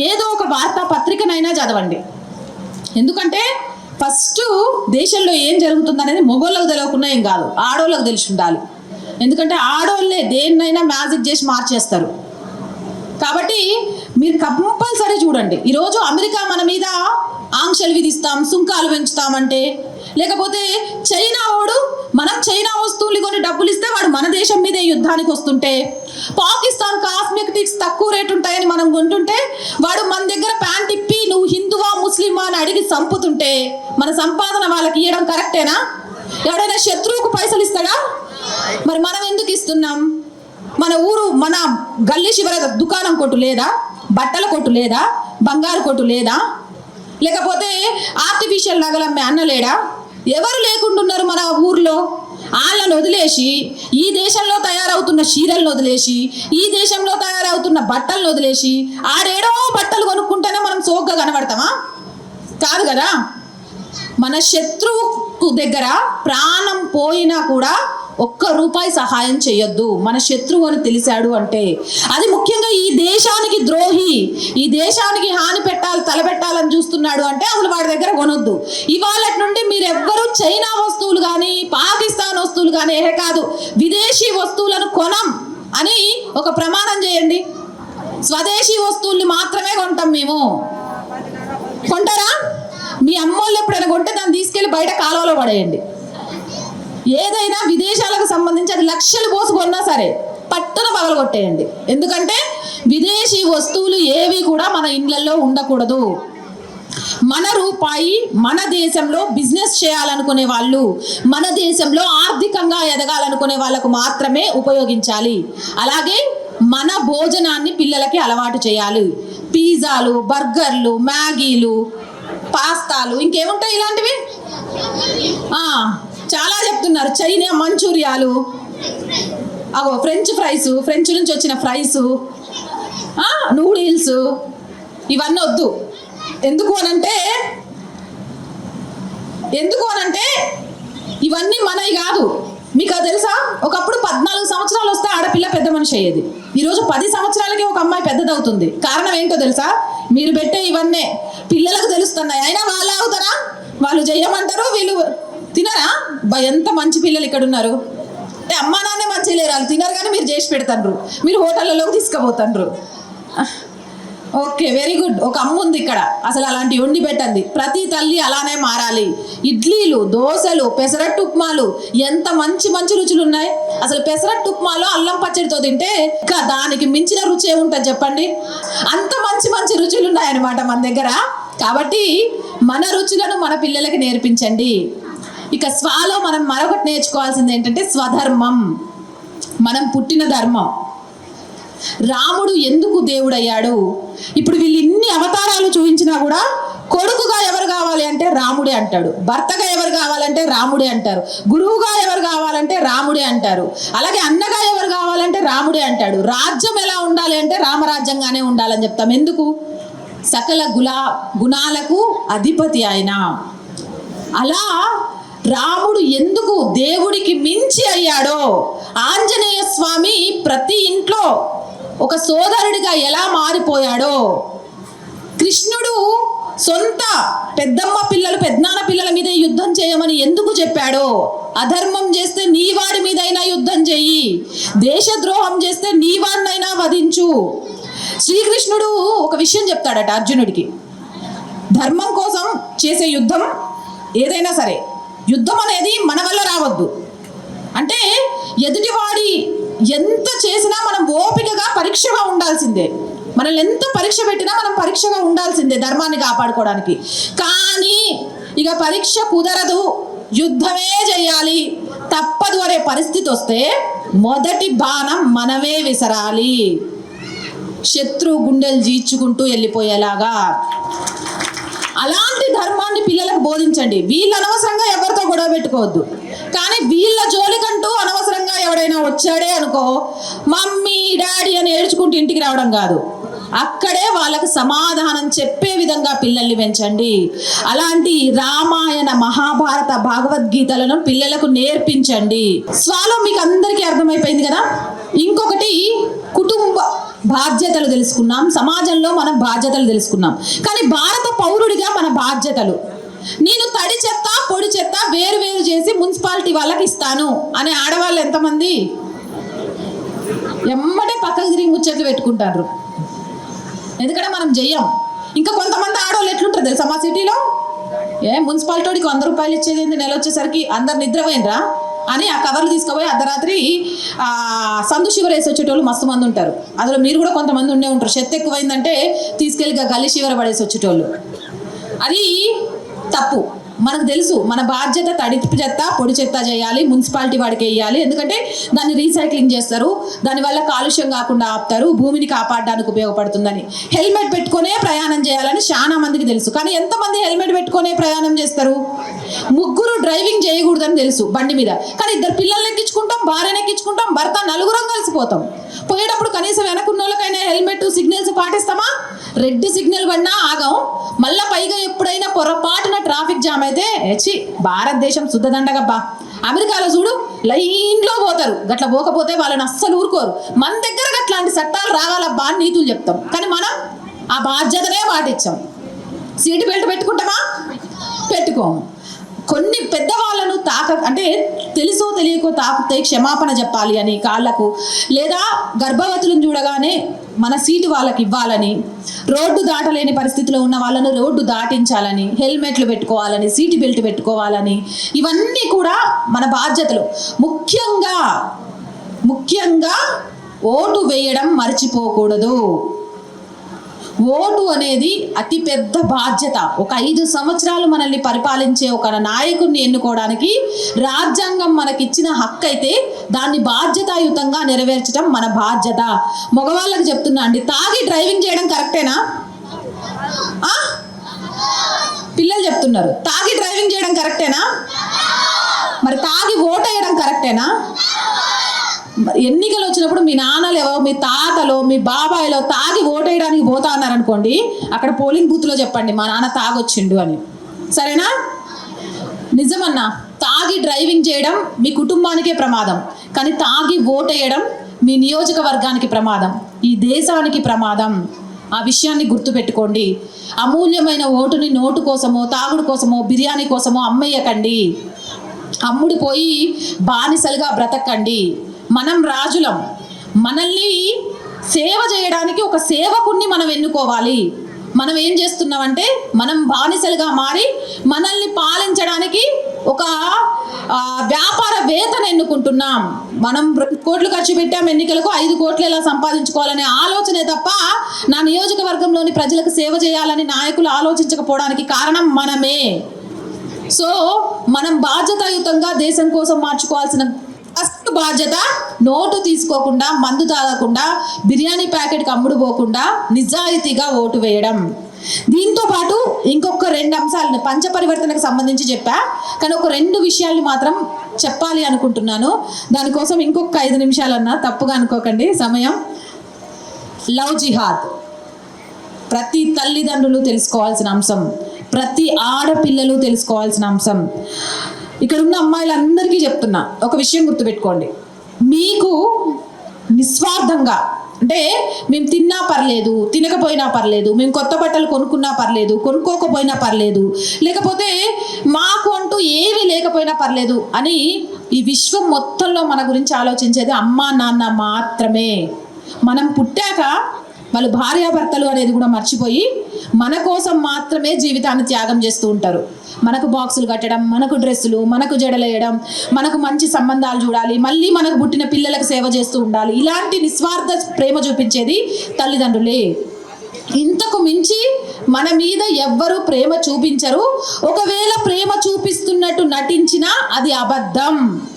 ఏదో ఒక వార్తా పత్రికనైనా చదవండి. ఎందుకంటే ఫస్ట్ దేశంలో ఏం జరుగుతుందనేది మగోళ్ళకు తెలియకుండా ఏం కాదు, ఆడోళ్ళకు తెలిసి ఉండాలి. ఎందుకంటే ఆడోళ్ళే దేన్నైనా మ్యాజిక్ చేసి మార్చేస్తారు. కాబట్టి మీరు కంపల్సరీ చూడండి. ఈరోజు అమెరికా మన మీద ఆంక్షలు విధిస్తాం, సుంకాలు పెంచుతామంటే, లేకపోతే చైనా వాడు మనం చైనా వస్తువులు కొని డబ్బులు ఇస్తే వాడు మన దేశం మీదే యుద్ధానికి వస్తుంటే, పాకిస్తాన్ కాస్మెటిక్స్ తక్కువ రేటు ఉంటాయని మనం కొంటుంటే వాడు మన దగ్గర ప్యాంట్ ఇప్పి నువ్వు హిందువా ముస్లిమా అని అడిగి చంపుతుంటే మన సంపాదన వాళ్ళకి ఇవ్వడం కరెక్టేనా? ఎవడైనా శత్రువుకు పైసలు ఇస్తాడా? మరి మనం ఎందుకు ఇస్తున్నాం? మన ఊరు, మన గల్లీ శివర దుకాణం కొట్టు లేదా? బట్టల కొట్టు లేదా? బంగారు కొట్టు లేదా? లేకపోతే ఆర్టిఫిషియల్ నగలమ్మే అన్న లేడా? ఎవరు లేకుంటున్నారు మన ఊర్లో? వాళ్ళని వదిలేసి, ఈ దేశంలో తయారవుతున్న చీరలను వదిలేసి, ఈ దేశంలో తయారవుతున్న బట్టలను వదిలేసి ఆడేడో బట్టలు కొనుక్కుంటేనే మనం సోగ్గా కనబడతామా? కాదు కదా. మన శత్రువు దగ్గర ప్రాణం పోయినా కూడా ఒక్క రూపాయి సహాయం చేయొద్దు. మన శత్రువు అని తెలిసాడు అంటే, అది ముఖ్యంగా ఈ దేశానికి ద్రోహి, ఈ దేశానికి హాని తలపెట్టాలని చూస్తున్నాడు అంటే అసలు వాడి దగ్గర కొనొద్దు. ఇవాళ నుండి మీరెవ్వరూ చైనా వస్తువులు కానీ, పాకిస్తాన్ వస్తువులు కానీ, కాదు విదేశీ వస్తువులను కొనం అని ఒక ప్రమాణం చేయండి. స్వదేశీ వస్తువుల్ని మాత్రమే కొంటాం మేము. కొంటారా? మీ అమ్మోళ్ళు ఎప్పుడైనా కొంటే దాన్ని తీసుకెళ్ళి బయట కాలువలో పడేయండి. ఏదైనా విదేశాలకు సంబంధించి అది లక్షలు పోసుకున్నా సరే పట్టున పగలగొట్టేయండి. ఎందుకంటే విదేశీ వస్తువులు ఏవి కూడా మన ఇళ్ళల్లో ఉండకూడదు. మన రూపాయి మన దేశంలో బిజినెస్ చేయాలనుకునే వాళ్ళు, మన దేశంలో ఆర్థికంగా ఎదగాలనుకునే వాళ్ళకు మాత్రమే ఉపయోగించాలి. అలాగే మన భోజనాన్ని పిల్లలకి అలవాటు చేయాలి. పిజ్జాలు, బర్గర్లు, మ్యాగీలు, పాస్తాలు, ఇంకేముంటాయి ఇలాంటివి చాలా చెప్తున్నారు. చైనా మంచూరియాలు, అవో ఫ్రెంచ్ ఫ్రైస్, ఫ్రెంచ్ నుంచి వచ్చిన ఫ్రైస్, నూడిల్స్, ఇవన్నీ వద్దు. ఎందుకు అనంటే ఇవన్నీ మనవి కాదు. మీకు అది తెలుసా? ఒకప్పుడు 14 సంవత్సరాలు వస్తే ఆడపిల్ల పెద్ద మనిషి అయ్యేది. ఈరోజు 10 సంవత్సరాలకి ఒక అమ్మాయి పెద్దదవుతుంది. కారణం ఏంటో తెలుసా? మీరు పెట్టే ఇవన్నీ పిల్లలకు తెలుస్తున్నాయి. అయినా వాళ్ళు అవుతారా? వాళ్ళు చేయమంటారు, వీళ్ళు తినరా? ఎంత మంచి పిల్లలు ఇక్కడ ఉన్నారు. అంటే అమ్మా నాన్నే మంచి లేరు, వాళ్ళు తినరు కానీ మీరు చేసి పెడతారు, మీరు హోటళ్ళలోకి తీసుకుపోతారు. Okay, very good. ఒక అమ్మ ఉంది ఇక్కడ, అసలు అలాంటి వండి పెట్టండి. ప్రతి తల్లి అలానే మారాలి. ఇడ్లీలు, దోశలు, పెసరట్టు ఉప్మాలు, ఎంత మంచి మంచి రుచులు ఉన్నాయి. అసలు పెసరట్టు ఉప్మాలో అల్లం పచ్చడితో తింటే ఇంకా దానికి మించిన రుచి ఏముంటుంది చెప్పండి? అంత మంచి మంచి రుచులు ఉన్నాయన్నమాట మన దగ్గర. కాబట్టి మన రుచులను మన పిల్లలకి నేర్పించండి. ఇక స్వాలో మనం మరొకటి నేర్చుకోవాల్సింది ఏంటంటే స్వధర్మం, మనం పుట్టిన ధర్మం. రాముడు ఎందుకు దేవుడయ్యాడు? ఇప్పుడు వీళ్ళు ఇన్ని అవతారాలు చూపించినా కూడా కొడుకుగా ఎవరు కావాలి అంటే రాముడే అంటాడు, భర్తగా ఎవరు కావాలంటే రాముడే అంటారు, గురువుగా ఎవరు కావాలంటే రాముడే అంటారు, అలాగే అన్నగా ఎవరు కావాలంటే రాముడే అంటాడు. రాజ్యం ఎలా ఉండాలి అంటే రామరాజ్యంగానే ఉండాలని చెప్తాం. ఎందుకు? సకల గుణాలకు అధిపతి ఆయన. అలా రాముడు ఎందుకు దేవుడికి మించి అయ్యాడో, ఆంజనేయ స్వామి ప్రతి ఇంట్లో ఒక సోదరుడిగా ఎలా మారిపోయాడో, కృష్ణుడు సొంత పెద్దమ్మ పిల్లలు పెద్దనాన్న పిల్లల మీద యుద్ధం చేయమని ఎందుకు చెప్పాడో, అధర్మం చేస్తే నీ వాడి మీదైనా యుద్ధం చెయ్యి, దేశద్రోహం చేస్తే నీ వాడినైనా వధించు. శ్రీకృష్ణుడు ఒక విషయం చెప్తాడట అర్జునుడికి, ధర్మం కోసం చేసే యుద్ధం ఏదైనా సరే, యుద్ధం అనేది మన వల్ల రావద్దు. అంటే ఎదుటివాడి ఎంత చేసినా మనం ఓపికగా పరీక్షగా ఉండాల్సిందే. మనల్ని ఎంత పరీక్ష పెట్టినా మనం పరీక్షగా ఉండాల్సిందే ధర్మాన్ని కాపాడుకోవడానికి. కానీ ఇక పరీక్ష కుదరదు, యుద్ధమే చేయాలి, తప్పదు అనే పరిస్థితి వస్తే మొదటి బాణం మనమే విసరాలి, శత్రు గుండెలు జీర్చుకుంటూ వెళ్ళిపోయేలాగా. అలాంటి ధర్మాన్ని పిల్లలకు బోధించండి. వీళ్ళు అనవసరంగా ఎవరితో గొడవ పెట్టుకోవద్దు. కానీ వీళ్ళ జోలికంటూ అనవసరంగా ఎవడైనా వచ్చాడే అనుకో, మమ్మీ డాడీ అని ఏడ్చుకుంటూ ఇంటికి రావడం కాదు, అక్కడే వాళ్ళకు సమాధానం చెప్పే విధంగా పిల్లల్ని పెంచండి. అలాంటి రామాయణ, మహాభారత, భగవద్గీతలను పిల్లలకు నేర్పించండి. స్వాలో మీకు అందరికీ అర్థమైపోయింది కదా. ఇంకొకటి కుటుంబ బాధ్యతలు తెలుసుకున్నాం, సమాజంలో మన బాధ్యతలు తెలుసుకున్నాం. కానీ భారత పౌరుడిగా మన బాధ్యతలు, నేను తడి చెత్త పొడి చెత్త వేరు వేరు చేసి మున్సిపాలిటీ వాళ్ళకి ఇస్తాను అనే ఆడవాళ్ళు ఎంతమంది? ఎమ్మటే పక్కకు తిరిగి ముచ్చట్లు పెట్టుకుంటారు. ఎందుకంటే మనం చెయ్యం. ఇంకా కొంతమంది ఆడవాళ్ళు ఎట్లుంటారు తెలుసా మా సిటీలో, మున్సిపాలిటీకి 100 రూపాయలు ఇచ్చేది నెల వచ్చేసరికి అందరు నిద్రపోయినరా అని ఆ కవర్లు తీసుకుపోయి అర్ధరాత్రి సందు శివర్ వేసి వచ్చేటోళ్ళు మస్తు మంది ఉంటారు. అందులో మీరు కూడా కొంతమంది ఉండే ఉంటారు. చెత్త ఎక్కువైందంటే తీసుకెళ్ళి గల్లి శివర పడేసి వచ్చేటోళ్ళు. అది తప్పు. మనకు తెలుసు మన బాధ్యత తడి చెత్త పొడి చెత్త చేయాలి, మున్సిపాలిటీ వాడికి వేయాలి. ఎందుకంటే దాన్ని రీసైక్లింగ్ చేస్తారు, దానివల్ల కాలుష్యం కాకుండా ఆపుతారు, భూమిని కాపాడడానికి ఉపయోగపడుతుందని. హెల్మెట్ పెట్టుకునే ప్రయాణం చేయాలని చాలా మందికి తెలుసు. కానీ ఎంతమంది హెల్మెట్ పెట్టుకునే ప్రయాణం చేస్తారు? ముగ్గురు డ్రైవింగ్ చేయకూడదని తెలుసు బండి మీద, కానీ 2 పిల్లల్ని ఎక్కించుకుంటాం, భార్యను ఎక్కించుకుంటాం, భర్త, నలుగురం కలిసిపోతాం. పోయేటప్పుడు కనీసం వెనకున్న వాళ్ళకైనా హెల్మెట్ సిగ్నల్స్ పాటిస్తామా? రెడ్ సిగ్నల్ పడినా ఆగం. మళ్ళీ పైగా ఎప్పుడైనా పొరపాటున ట్రాఫిక్ జామ్ అయితే భారతదేశం శుద్ధదండగబ్బా. అమెరికాలో చూడు లైన్లో పోతారు, గట్ల పోకపోతే వాళ్ళని అస్సలు ఊరుకోరు. మన దగ్గర అట్లాంటి చట్టాలు రావాలబ్బా అని నీతులు చెప్తాం, కానీ మనం ఆ బాధ్యతనే పాటించాం. Seat belt పెట్టుకుంటామా? పెట్టుకోము. కొన్ని పెద్దవాళ్ళను అంటే తెలుసో తెలియకో తాకితే క్షమాపణ చెప్పాలి అని కాళ్ళకు, లేదా గర్భవతులను చూడగానే మన సీటు వాళ్ళకి ఇవ్వాలని, రోడ్డు దాటలేని పరిస్థితిలో ఉన్న వాళ్ళను రోడ్డు దాటించాలని, హెల్మెట్లు పెట్టుకోవాలని, సీటు బెల్ట్ పెట్టుకోవాలని, ఇవన్నీ కూడా మన బాధ్యతలు. ముఖ్యంగా ఓటు వేయడం మర్చిపోకూడదు. ఓటు అనేది అతి పెద్ద బాధ్యత. ఒక 5 సంవత్సరాలు మనల్ని పరిపాలించే ఒక నాయకుడిని ఎన్నుకోవడానికి రాజ్యాంగం మనకిచ్చిన హక్కు అయితే దాన్ని బాధ్యతాయుతంగా నెరవేర్చడం మన బాధ్యత. మగవాళ్ళకి చెప్తున్నా అండి, తాగి డ్రైవింగ్ చేయడం కరెక్టేనా? పిల్లలు చెప్తున్నారు, తాగి డ్రైవింగ్ చేయడం కరెక్టేనా? మరి తాగి ఓటు వేయడం కరెక్టేనా? ఎన్నికలు వచ్చినప్పుడు మీ నాన్నలేవో, మీ తాతలో, మీ బాబాయ్లో తాగి ఓటేయడానికి పోతా అన్నారనుకోండి, అక్కడ పోలింగ్ బూత్లో చెప్పండి మా నాన్న తాగొచ్చిండు అని. సరేనా? నిజమన్నా, తాగి డ్రైవింగ్ చేయడం మీ కుటుంబానికే ప్రమాదం, కానీ తాగి ఓటేయడం మీ నియోజకవర్గానికి ప్రమాదం, ఈ దేశానికి ప్రమాదం. ఆ విషయాన్ని గుర్తుపెట్టుకోండి. అమూల్యమైన ఓటుని నోటు కోసమో, తాగుడు కోసమో, బిర్యానీ కోసమో అమ్మేయకండి. అమ్ముడు పోయి బానిసలుగా బ్రతకండి. మనం రాజులం. మనల్ని సేవ చేయడానికి ఒక సేవకుణ్ణి మనం ఎన్నుకోవాలి. మనం ఏం చేస్తున్నామంటే మనం బానిసలుగా మారి మనల్ని పాలించడానికి ఒక వ్యాపారవేత్తను ఎన్నుకుంటున్నాం. మనం 2 కోట్లు ఖర్చు పెట్టాం ఎన్నికలకు, 5 కోట్లు ఎలా సంపాదించుకోవాలనే ఆలోచనే తప్ప నా నియోజకవర్గంలోని ప్రజలకు సేవ చేయాలని నాయకులు ఆలోచించకపోవడానికి కారణం మనమే. సో మనం బాధ్యతాయుతంగా దేశం కోసం మార్చుకోవాల్సిన ఫస్ట్ బాధ్యత, నోటు తీసుకోకుండా, మందు తాగకుండా, బిర్యానీ ప్యాకెట్కి అమ్ముడు పోకుండా నిజాయితీగా ఓటు వేయడం. దీంతో పాటు ఇంకొక 2 అంశాలను పంచపరివర్తనకు సంబంధించి చెప్పా, కానీ ఒక 2 విషయాలు మాత్రం చెప్పాలి అనుకుంటున్నాను. దానికోసం ఇంకొక 5 నిమిషాలన్నా, తప్పుగా అనుకోకండి సమయం. లవ్ జిహాద్ ప్రతి తల్లిదండ్రులు తెలుసుకోవాల్సిన అంశం, ప్రతి ఆడపిల్లలు తెలుసుకోవాల్సిన అంశం. ఇక్కడ ఉన్న అమ్మాయిలందరికీ చెప్తున్నా, ఒక విషయం గుర్తుపెట్టుకోండి. మీకు నిస్వార్థంగా, అంటే మేము తిన్నా పర్లేదు, తినకపోయినా పర్లేదు, మేము కొత్త బట్టలు కొనుక్కున్నా పర్లేదు, కొనుక్కోకపోయినా పర్లేదు, లేకపోతే మాకు అంటూ ఏమీ లేకపోయినా పర్లేదు అని ఈ విశ్వం మొత్తంలో మన గురించి ఆలోచించేది అమ్మా నాన్న మాత్రమే. మనం పుట్టాక వాళ్ళు భార్యాభర్తలు అనేది కూడా మర్చిపోయి మన కోసం మాత్రమే జీవితాన్ని త్యాగం చేస్తూ ఉంటారు. మనకు బాక్సులు కట్టడం, మనకు డ్రెస్సులు, మనకు జడలేయడం, మనకు మంచి సంబంధాలు చూడాలి, మళ్ళీ మనకు పుట్టిన పిల్లలకు సేవ చేస్తూ ఉండాలి. ఇలాంటి నిస్వార్థ ప్రేమ చూపించేది తల్లిదండ్రులే. ఇంతకు మించి మన మీద ఎవ్వరూ ప్రేమ చూపించరు. ఒకవేళ ప్రేమ చూపిస్తున్నట్టు నటించినా అది అబద్ధం.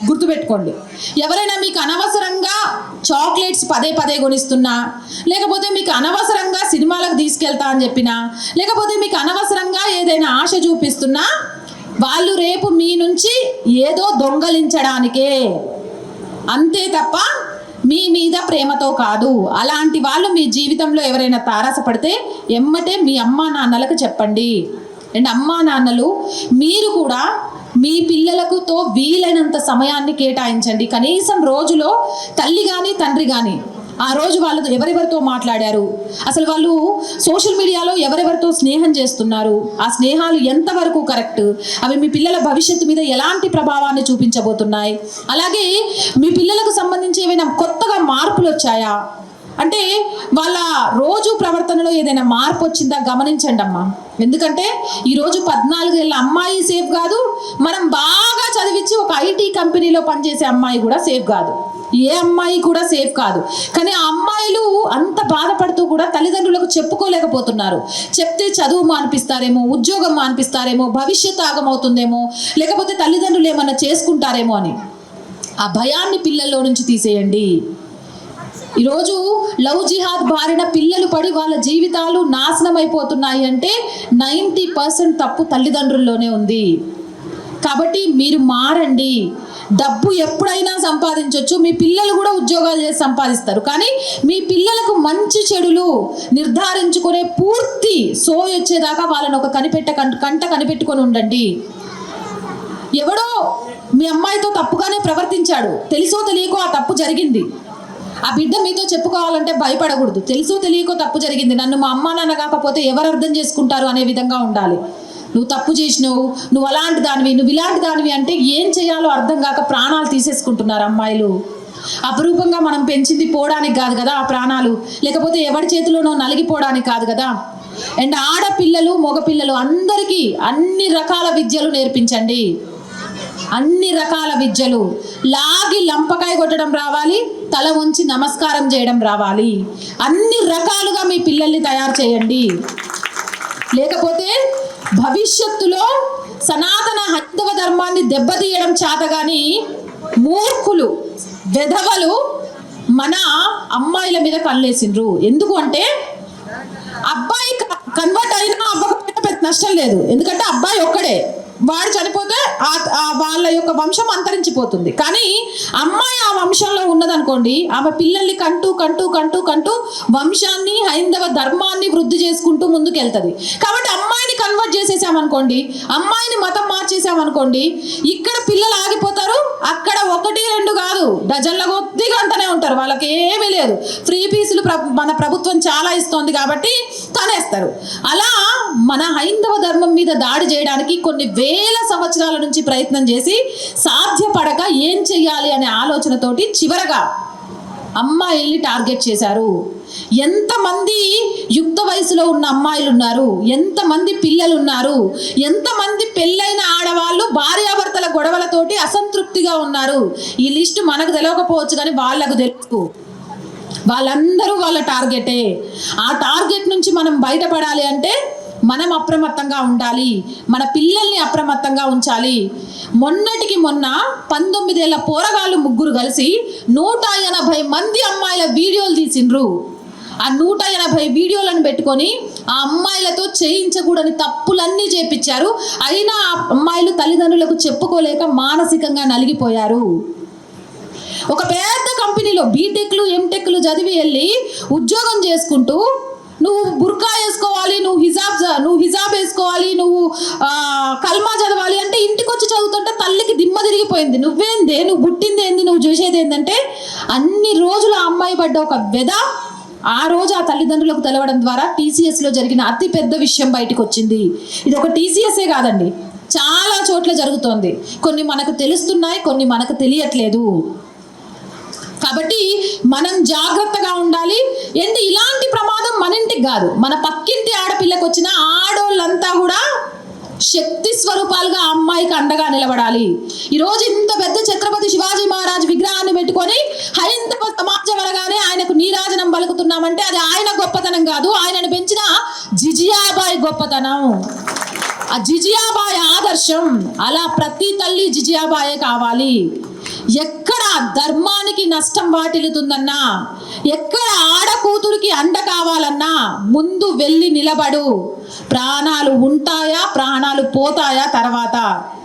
గుర్తుపెట్టుకోండి. ఎవరైనా మీకు అనవసరంగా చాక్లెట్స్ పదే పదే కొనిస్తున్నా, లేకపోతే మీకు అనవసరంగా సినిమాలకు తీసుకెళ్తా అని చెప్పినా, లేకపోతే మీకు అనవసరంగా ఏదైనా ఆశ చూపిస్తున్నా, వాళ్ళు రేపు మీ నుంచి ఏదో దొంగలించడానికే, అంతే తప్ప మీ మీద ప్రేమతో కాదు. అలాంటి వాళ్ళు మీ జీవితంలో ఎవరైనా తారసపడితే ఎమ్మటే మీ అమ్మా నాన్నలకు చెప్పండి. అండ్ అమ్మా నాన్నలు మీరు కూడా మీ పిల్లలకుతో వీలైనంత సమయాన్ని కేటాయించండి. కనీసం రోజులో తల్లి కానీ తండ్రి కానీ ఆ రోజు వాళ్ళు ఎవరెవరితో మాట్లాడారు, అసలు వాళ్ళు సోషల్ మీడియాలో ఎవరెవరితో స్నేహం చేస్తున్నారు, ఆ స్నేహాలు ఎంతవరకు కరెక్ట్, అవి మీ పిల్లల భవిష్యత్తు మీద ఎలాంటి ప్రభావాన్ని చూపించబోతున్నాయి, అలాగే మీ పిల్లలకు సంబంధించి ఏమైనా కొత్తగా మార్పులు వచ్చాయా, అంటే వాళ్ళ రోజు ప్రవర్తనలో ఏదైనా మార్పు వచ్చిందా గమనించండి అమ్మా. ఎందుకంటే ఈరోజు 14 ఏళ్ళ అమ్మాయి సేఫ్ కాదు, మనం బాగా చదివించి ఒక ఐటీ కంపెనీలో పనిచేసే అమ్మాయి కూడా సేఫ్ కాదు, ఏ అమ్మాయి కూడా సేఫ్ కాదు. కానీ ఆ అమ్మాయిలు అంత బాధపడుతూ కూడా తల్లిదండ్రులకు చెప్పుకోలేకపోతున్నారు. చెప్తే చదువు మానిపిస్తారేమో, ఉద్యోగం మానిపిస్తారేమో, భవిష్యత్తు ఆగమవుతుందేమో, లేకపోతే తల్లిదండ్రులు ఏమన్నా చేసుకుంటారేమో అని. ఆ భయాన్ని పిల్లల్లో నుంచి తీసేయండి. ఈరోజు లవ్ జిహాద్ బారిన పిల్లలు పడి వాళ్ళ జీవితాలు నాశనం అయిపోతున్నాయి అంటే 90% తప్పు తల్లిదండ్రుల్లోనే ఉంది. కాబట్టి మీరు మారండి. డబ్బు ఎప్పుడైనా సంపాదించవచ్చు, మీ పిల్లలు కూడా ఉద్యోగాలు చేసి సంపాదిస్తారు, కానీ మీ పిల్లలకు మంచి చెడులు నిర్ధారించుకునే పూర్తి సోయి వచ్చేదాకా వాళ్ళని ఒక కంట కనిపెట్టుకొని ఉండండి. ఎవడో మీ అమ్మాయితో తప్పుగానే ప్రవర్తించాడు, తెలుసో తెలియకో ఆ తప్పు జరిగింది, ఆ బిడ్డ మీతో చెప్పుకోవాలంటే భయపడకూడదు. తెలుసో తెలియకో తప్పు జరిగింది, నన్ను మా అమ్మా నాన్న కాకపోతే ఎవరు అర్థం చేసుకుంటారు అనే విధంగా ఉండాలి. నువ్వు తప్పు చేసినావు, నువ్వు అలాంటి దానివి, నువ్వు ఇలాంటి దానివి అంటే ఏం చేయాలో అర్థం కాక ప్రాణాలు తీసేసుకుంటున్నారు అమ్మాయిలు. అపురూపంగా మనం పెంచింది పోవడానికి కాదు కదా ఆ ప్రాణాలు, లేకపోతే ఎవరి చేతిలోనో నలిగిపోవడానికి కాదు కదా. అండ్ ఆడపిల్లలు మగపిల్లలు అందరికీ అన్ని రకాల విద్యలు నేర్పించండి. అన్ని రకాల విద్యలు, లాగి లంపకాయ కొట్టడం రావాలి, తల వంచి నమస్కారం చేయడం రావాలి. అన్ని రకాలుగా మీ పిల్లల్ని తయారు చేయండి. లేకపోతే భవిష్యత్తులో సనాతన హైందవ ధర్మాన్ని దెబ్బతీయడం చేతగాని మూర్ఖులు వెధవలు మన అమ్మాయిల మీద కళ్ళేసిండ్రు. ఎందుకు అంటే అబ్బాయి కన్వర్ట్ అయినా అవ్వకపోయినా పెద్ద నష్టం లేదు. ఎందుకంటే అబ్బాయి ఒక్కడే, వాడు చనిపోతే వాళ్ళ యొక్క వంశం అంతరించిపోతుంది. కానీ అమ్మాయి ఆ వంశంలో ఉన్నదనుకోండి, ఆమె పిల్లల్ని కంటూ కంటూ కంటూ కంటూ వంశాన్ని హైందవ ధర్మాన్ని వృద్ధి చేసుకుంటూ ముందుకెళ్తుంది. కాబట్టి అమ్మాయిని కన్వర్ట్ చేసేసామనుకోండి, అమ్మాయిని మతం మార్చేసామనుకోండి, ఇక్కడ పిల్లలు ఆగిపోతారు. అక్కడ 1, 2 కాదు, డజన్ల కొద్దిగా అంటనే ఉంటారు. వాళ్ళకి ఏమీ లేదు, ఫ్రీ పీసులు మన ప్రభుత్వం చాలా ఇస్తోంది కాబట్టి కనేస్తారు. అలా మన హైందవ ధర్మం మీద దాడి చేయడానికి కొన్ని వేల సంవత్సరాల నుంచి ప్రయత్నం చేసి సాధ్యపడక ఏం చెయ్యాలి అనే ఆలోచనతోటి చివరగా అమ్మాయిల్ని టార్గెట్ చేశారు. ఎంతమంది యుక్త వయసులో ఉన్న అమ్మాయిలు ఉన్నారు, ఎంతమంది పిల్లలు ఉన్నారు, ఎంతమంది పెళ్ళైన ఆడవాళ్ళు భార్యాభర్తల గొడవలతోటి అసంతృప్తిగా ఉన్నారు. ఈ లిస్టు మనకు తెలియకపోవచ్చు కానీ వాళ్ళకు తెలుసు. వాళ్ళందరూ వాళ్ళ టార్గెటే. ఆ టార్గెట్ నుంచి మనం బయటపడాలి అంటే మనం అప్రమత్తంగా ఉండాలి, మన పిల్లల్ని అప్రమత్తంగా ఉంచాలి. మొన్నటికి మొన్న 19 ఏళ్ల పోరగాళ్ళు 3 కలిసి 180 మంది అమ్మాయిల వీడియోలు తీసిండ్రు. ఆ 180 వీడియోలను పెట్టుకొని ఆ అమ్మాయిలతో చేయించకూడని తప్పులన్నీ చేపించారు. అయినా ఆ అమ్మాయిలు తల్లిదండ్రులకు చెప్పుకోలేక మానసికంగా నలిగిపోయారు. ఒక పెద్ద కంపెనీలో బీటెక్లు ఎంటెక్లు చదివి వెళ్ళి ఉద్యోగం చేసుకుంటూ నువ్వు బుర్కా వేసుకోవాలి, నువ్వు హిజాబ్ వేసుకోవాలి, నువ్వు కల్మా చదవాలి అంటే ఇంటికి వచ్చి చదువుతుంటే తల్లికి దిమ్మ తిరిగిపోయింది. నువ్వేందే, నువ్వు పుట్టింది ఏంది, నువ్వు చూసేది ఏంటంటే అన్ని రోజులు ఆ అమ్మాయి పడ్డ ఒక వెద ఆ రోజు ఆ తల్లిదండ్రులకు తెలవడం ద్వారా టీసీఎస్లో జరిగిన అతి పెద్ద విషయం బయటకు వచ్చింది. ఇది ఒక టీసీఎస్ఏ కాదండి, చాలా చోట్ల జరుగుతోంది. కొన్ని మనకు తెలుస్తున్నాయి, కొన్ని మనకు తెలియట్లేదు. కాబట్టి మనం జాగ్రత్తగా ఉండాలి. ఏంటి ఇలాంటి ప్రమాదం మన ఇంటికి కాదు, మన పక్కింటి ఆడపిల్లకు వచ్చిన ఆడోళ్ళంతా కూడా శక్తి స్వరూపాలుగా ఆ అమ్మాయికి అండగా నిలబడాలి. ఈరోజు ఇంత పెద్ద ఛత్రపతి శివాజీ మహారాజ్ విగ్రహాన్ని పెట్టుకొని హైందవ సమాజం అనగానే ఆయనకు నీరాజనం పలుకుతున్నామంటే అది ఆయన గొప్పతనం కాదు, ఆయనను పెంచిన జిజియాబాయి గొప్పతనం, ఆ జిజియాబాయి ఆదర్శం. అలా ప్రతి తల్లి జిజియాబాయే కావాలి. ఎక్కడ ధర్మానికి నష్టం వాటిల్లుతుందన్నా, ఎక్కడ ఆడకూతురికి అండ కావాలన్నా ముందు వెళ్ళి నిలబడు. ప్రాణాలు ఉంటాయా, ప్రాణాలు పోతాయా తర్వాత.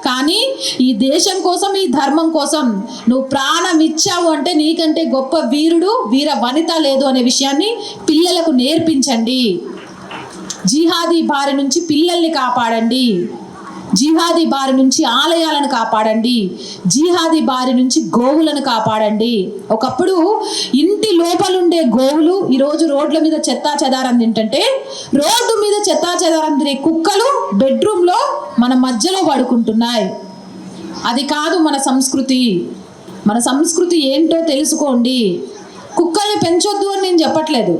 కానీ ఈ దేశం కోసం, ఈ ధర్మం కోసం నువ్వు ప్రాణం ఇచ్చావు అంటే నీకంటే గొప్ప వీరుడు, వీర వనిత లేదు అనే విషయాన్ని పిల్లలకు నేర్పించండి. జిహాదీ బారి నుంచి పిల్లల్ని కాపాడండి, జిహాదీ బారి నుంచి ఆలయాలను కాపాడండి, జిహాదీ బారి నుంచి గోవులను కాపాడండి. ఒకప్పుడు ఇంటి లోపలుండే గోవులు ఈరోజు రోడ్ల మీద చెత్తా చెదారం తింటుంటే, రోడ్డు మీద చెత్తా చెదారం తినే కుక్కలు బెడ్రూమ్లో మన మధ్యలో పడుకుంటున్నాయి. అది కాదు మన సంస్కృతి. మన సంస్కృతి ఏంటో తెలుసుకోండి. కుక్కల్ని పెంచొద్దు అని నేను చెప్పట్లేదు.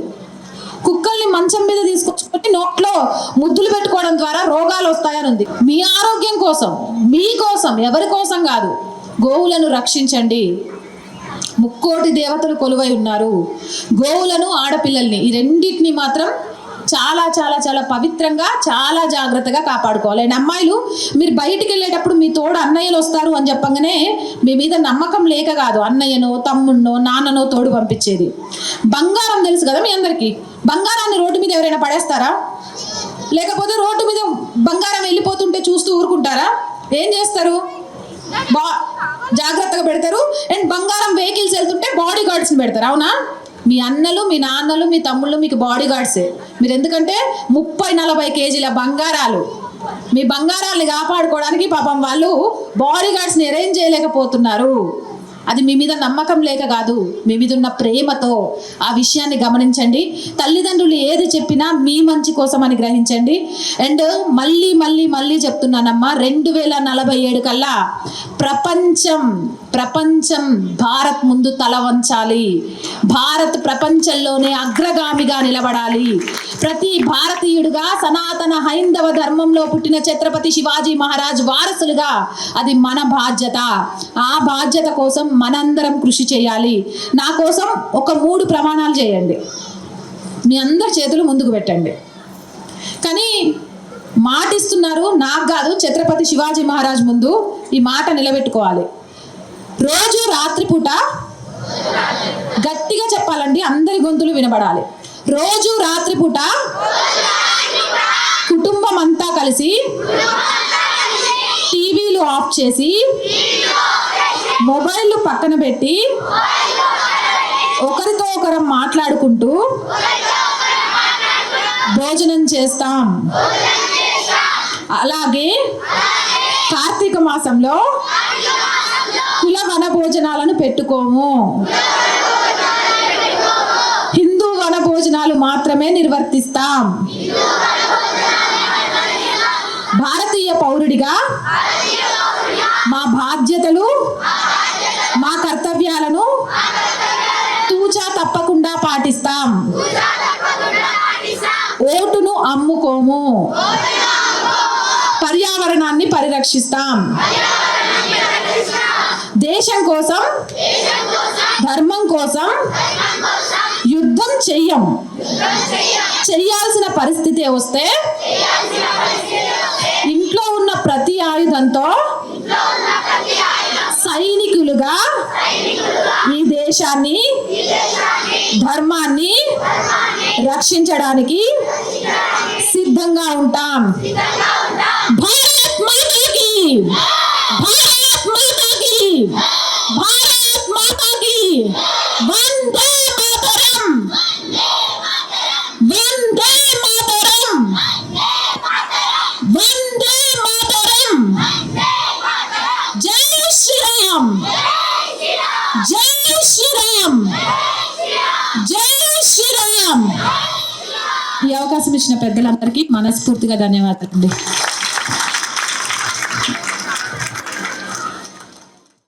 కుక్కల్ని మంచం మీద తీసుకొచ్చుకొని నోట్లో ముద్దులు పెట్టుకోవడం ద్వారా రోగాలు వస్తాయని ఉంది. మీ ఆరోగ్యం కోసం, మీకోసం, ఎవరి కోసం కాదు. గోవులను రక్షించండి. 3 కోటి దేవతలు కొలువై ఉన్నారు. గోవులను, ఆడపిల్లల్ని, ఈ రెండింటిని మాత్రం చాలా చాలా చాలా పవిత్రంగా, చాలా జాగ్రత్తగా కాపాడుకోవాలి. అండ్ అమ్మాయిలు, మీరు బయటికి వెళ్ళేటప్పుడు మీ తోడు అన్నయ్యలు వస్తారు అని చెప్పగానే మీ మీద నమ్మకం లేక కాదు, అన్నయ్యనో తమ్ముడినో నాన్ననో తోడు పంపించేది. బంగారం తెలుసు కదా మీ అందరికీ. బంగారాన్ని రోడ్డు మీద ఎవరైనా పడేస్తారా? లేకపోతే రోడ్డు మీద బంగారం వెళ్ళిపోతుంటే చూస్తూ ఊరుకుంటారా? ఏం చేస్తారు? జాగ్రత్తగా పెడతారు. అండ్ బంగారం వెహికల్స్ వెళ్తుంటే బాడీ గార్డ్స్ని పెడతారు. అవునా? మీ అన్నలు, మీ నాన్నలు, మీ తమ్ముళ్ళు మీకు బాడీ గార్డ్సే. మీరు ఎందుకంటే 30-40 కేజీల బంగారాలు, మీ బంగారాన్ని కాపాడుకోవడానికి పాపం వాళ్ళు బాడీ గార్డ్స్ని అరేంజ్ చేయలేకపోతున్నారు. అది మీ మీద నమ్మకం లేక కాదు, మీ మీద ఉన్న ప్రేమతో. ఆ విషయాన్ని గమనించండి. తల్లిదండ్రులు ఏది చెప్పినా మీ మంచి కోసం అని గ్రహించండి. అండ్ మళ్ళీ మళ్ళీ మళ్ళీ చెప్తున్నానమ్మా, 2047 కల్లా ప్రపంచం భారత్ ముందు తల వంచాలి. భారత్ ప్రపంచంలోనే అగ్రగామిగా నిలబడాలి. ప్రతి భారతీయుడిగా సనాతన హైందవ ధర్మంలో పుట్టిన ఛత్రపతి శివాజీ మహారాజ్ వారసులుగా అది మన బాధ్యత. ఆ బాధ్యత కోసం మనందరం కృషి చేయాలి. నా కోసం ఒక 3 ప్రమాణాలు చేయండి. మీ అందరి చేతులు ముందుకు పెట్టండి. కానీ మాటిస్తున్నారు, నాకు కాదు, ఛత్రపతి శివాజీ మహారాజ్ ముందు ఈ మాట నిలబెట్టుకోవాలి. రోజు రాత్రిపూట గట్టిగా చెప్పాలండి, అందరి గొంతులు వినబడాలి. రోజు రాత్రిపూట కుటుంబం అంతా కలిసి టీవీలు ఆఫ్ చేసి మొబైల్ పక్కన పెట్టి ఒకరితో ఒకరం మాట్లాడుకుంటూ భోజనం చేస్తాం. అలాగే కార్తీక మాసంలో కుల వన భోజనాలను పెట్టుకోము. హిందూ వన భోజనాలు మాత్రమే నిర్వర్తిస్తాం. భారతీయ పౌరుడిగా మా బాధ్యతలు, మా కర్తవ్యాలను తూచా తప్పకుండా పాటిస్తాం. ఓటును అమ్ముకోము. పర్యావరణాన్ని పరిరక్షిస్తాం. దేశం కోసం, ధర్మం కోసం యుద్ధం చెయ్యం. చెయ్యాల్సిన పరిస్థితి వస్తే ఇంట్లో ఉన్న ప్రతి ఆయుధంతో సైనికులుగా ఈ దేశాన్ని, ధర్మాన్ని రక్షించడానికి సిద్ధంగా ఉంటాం. భారత్ మాతాకి, భారత్ మాతాకి, భారత్ మాతాకి, వందే మాతరం, వందే మాతరం, వందే మాతరం. జై శ్రీరామ్, జై శ్రీరామ్, జై శ్రీరామ్. ఈ అవకాశం ఇచ్చిన పెద్దలందరికీ మనస్ఫూర్తిగా ధన్యవాదాలండి.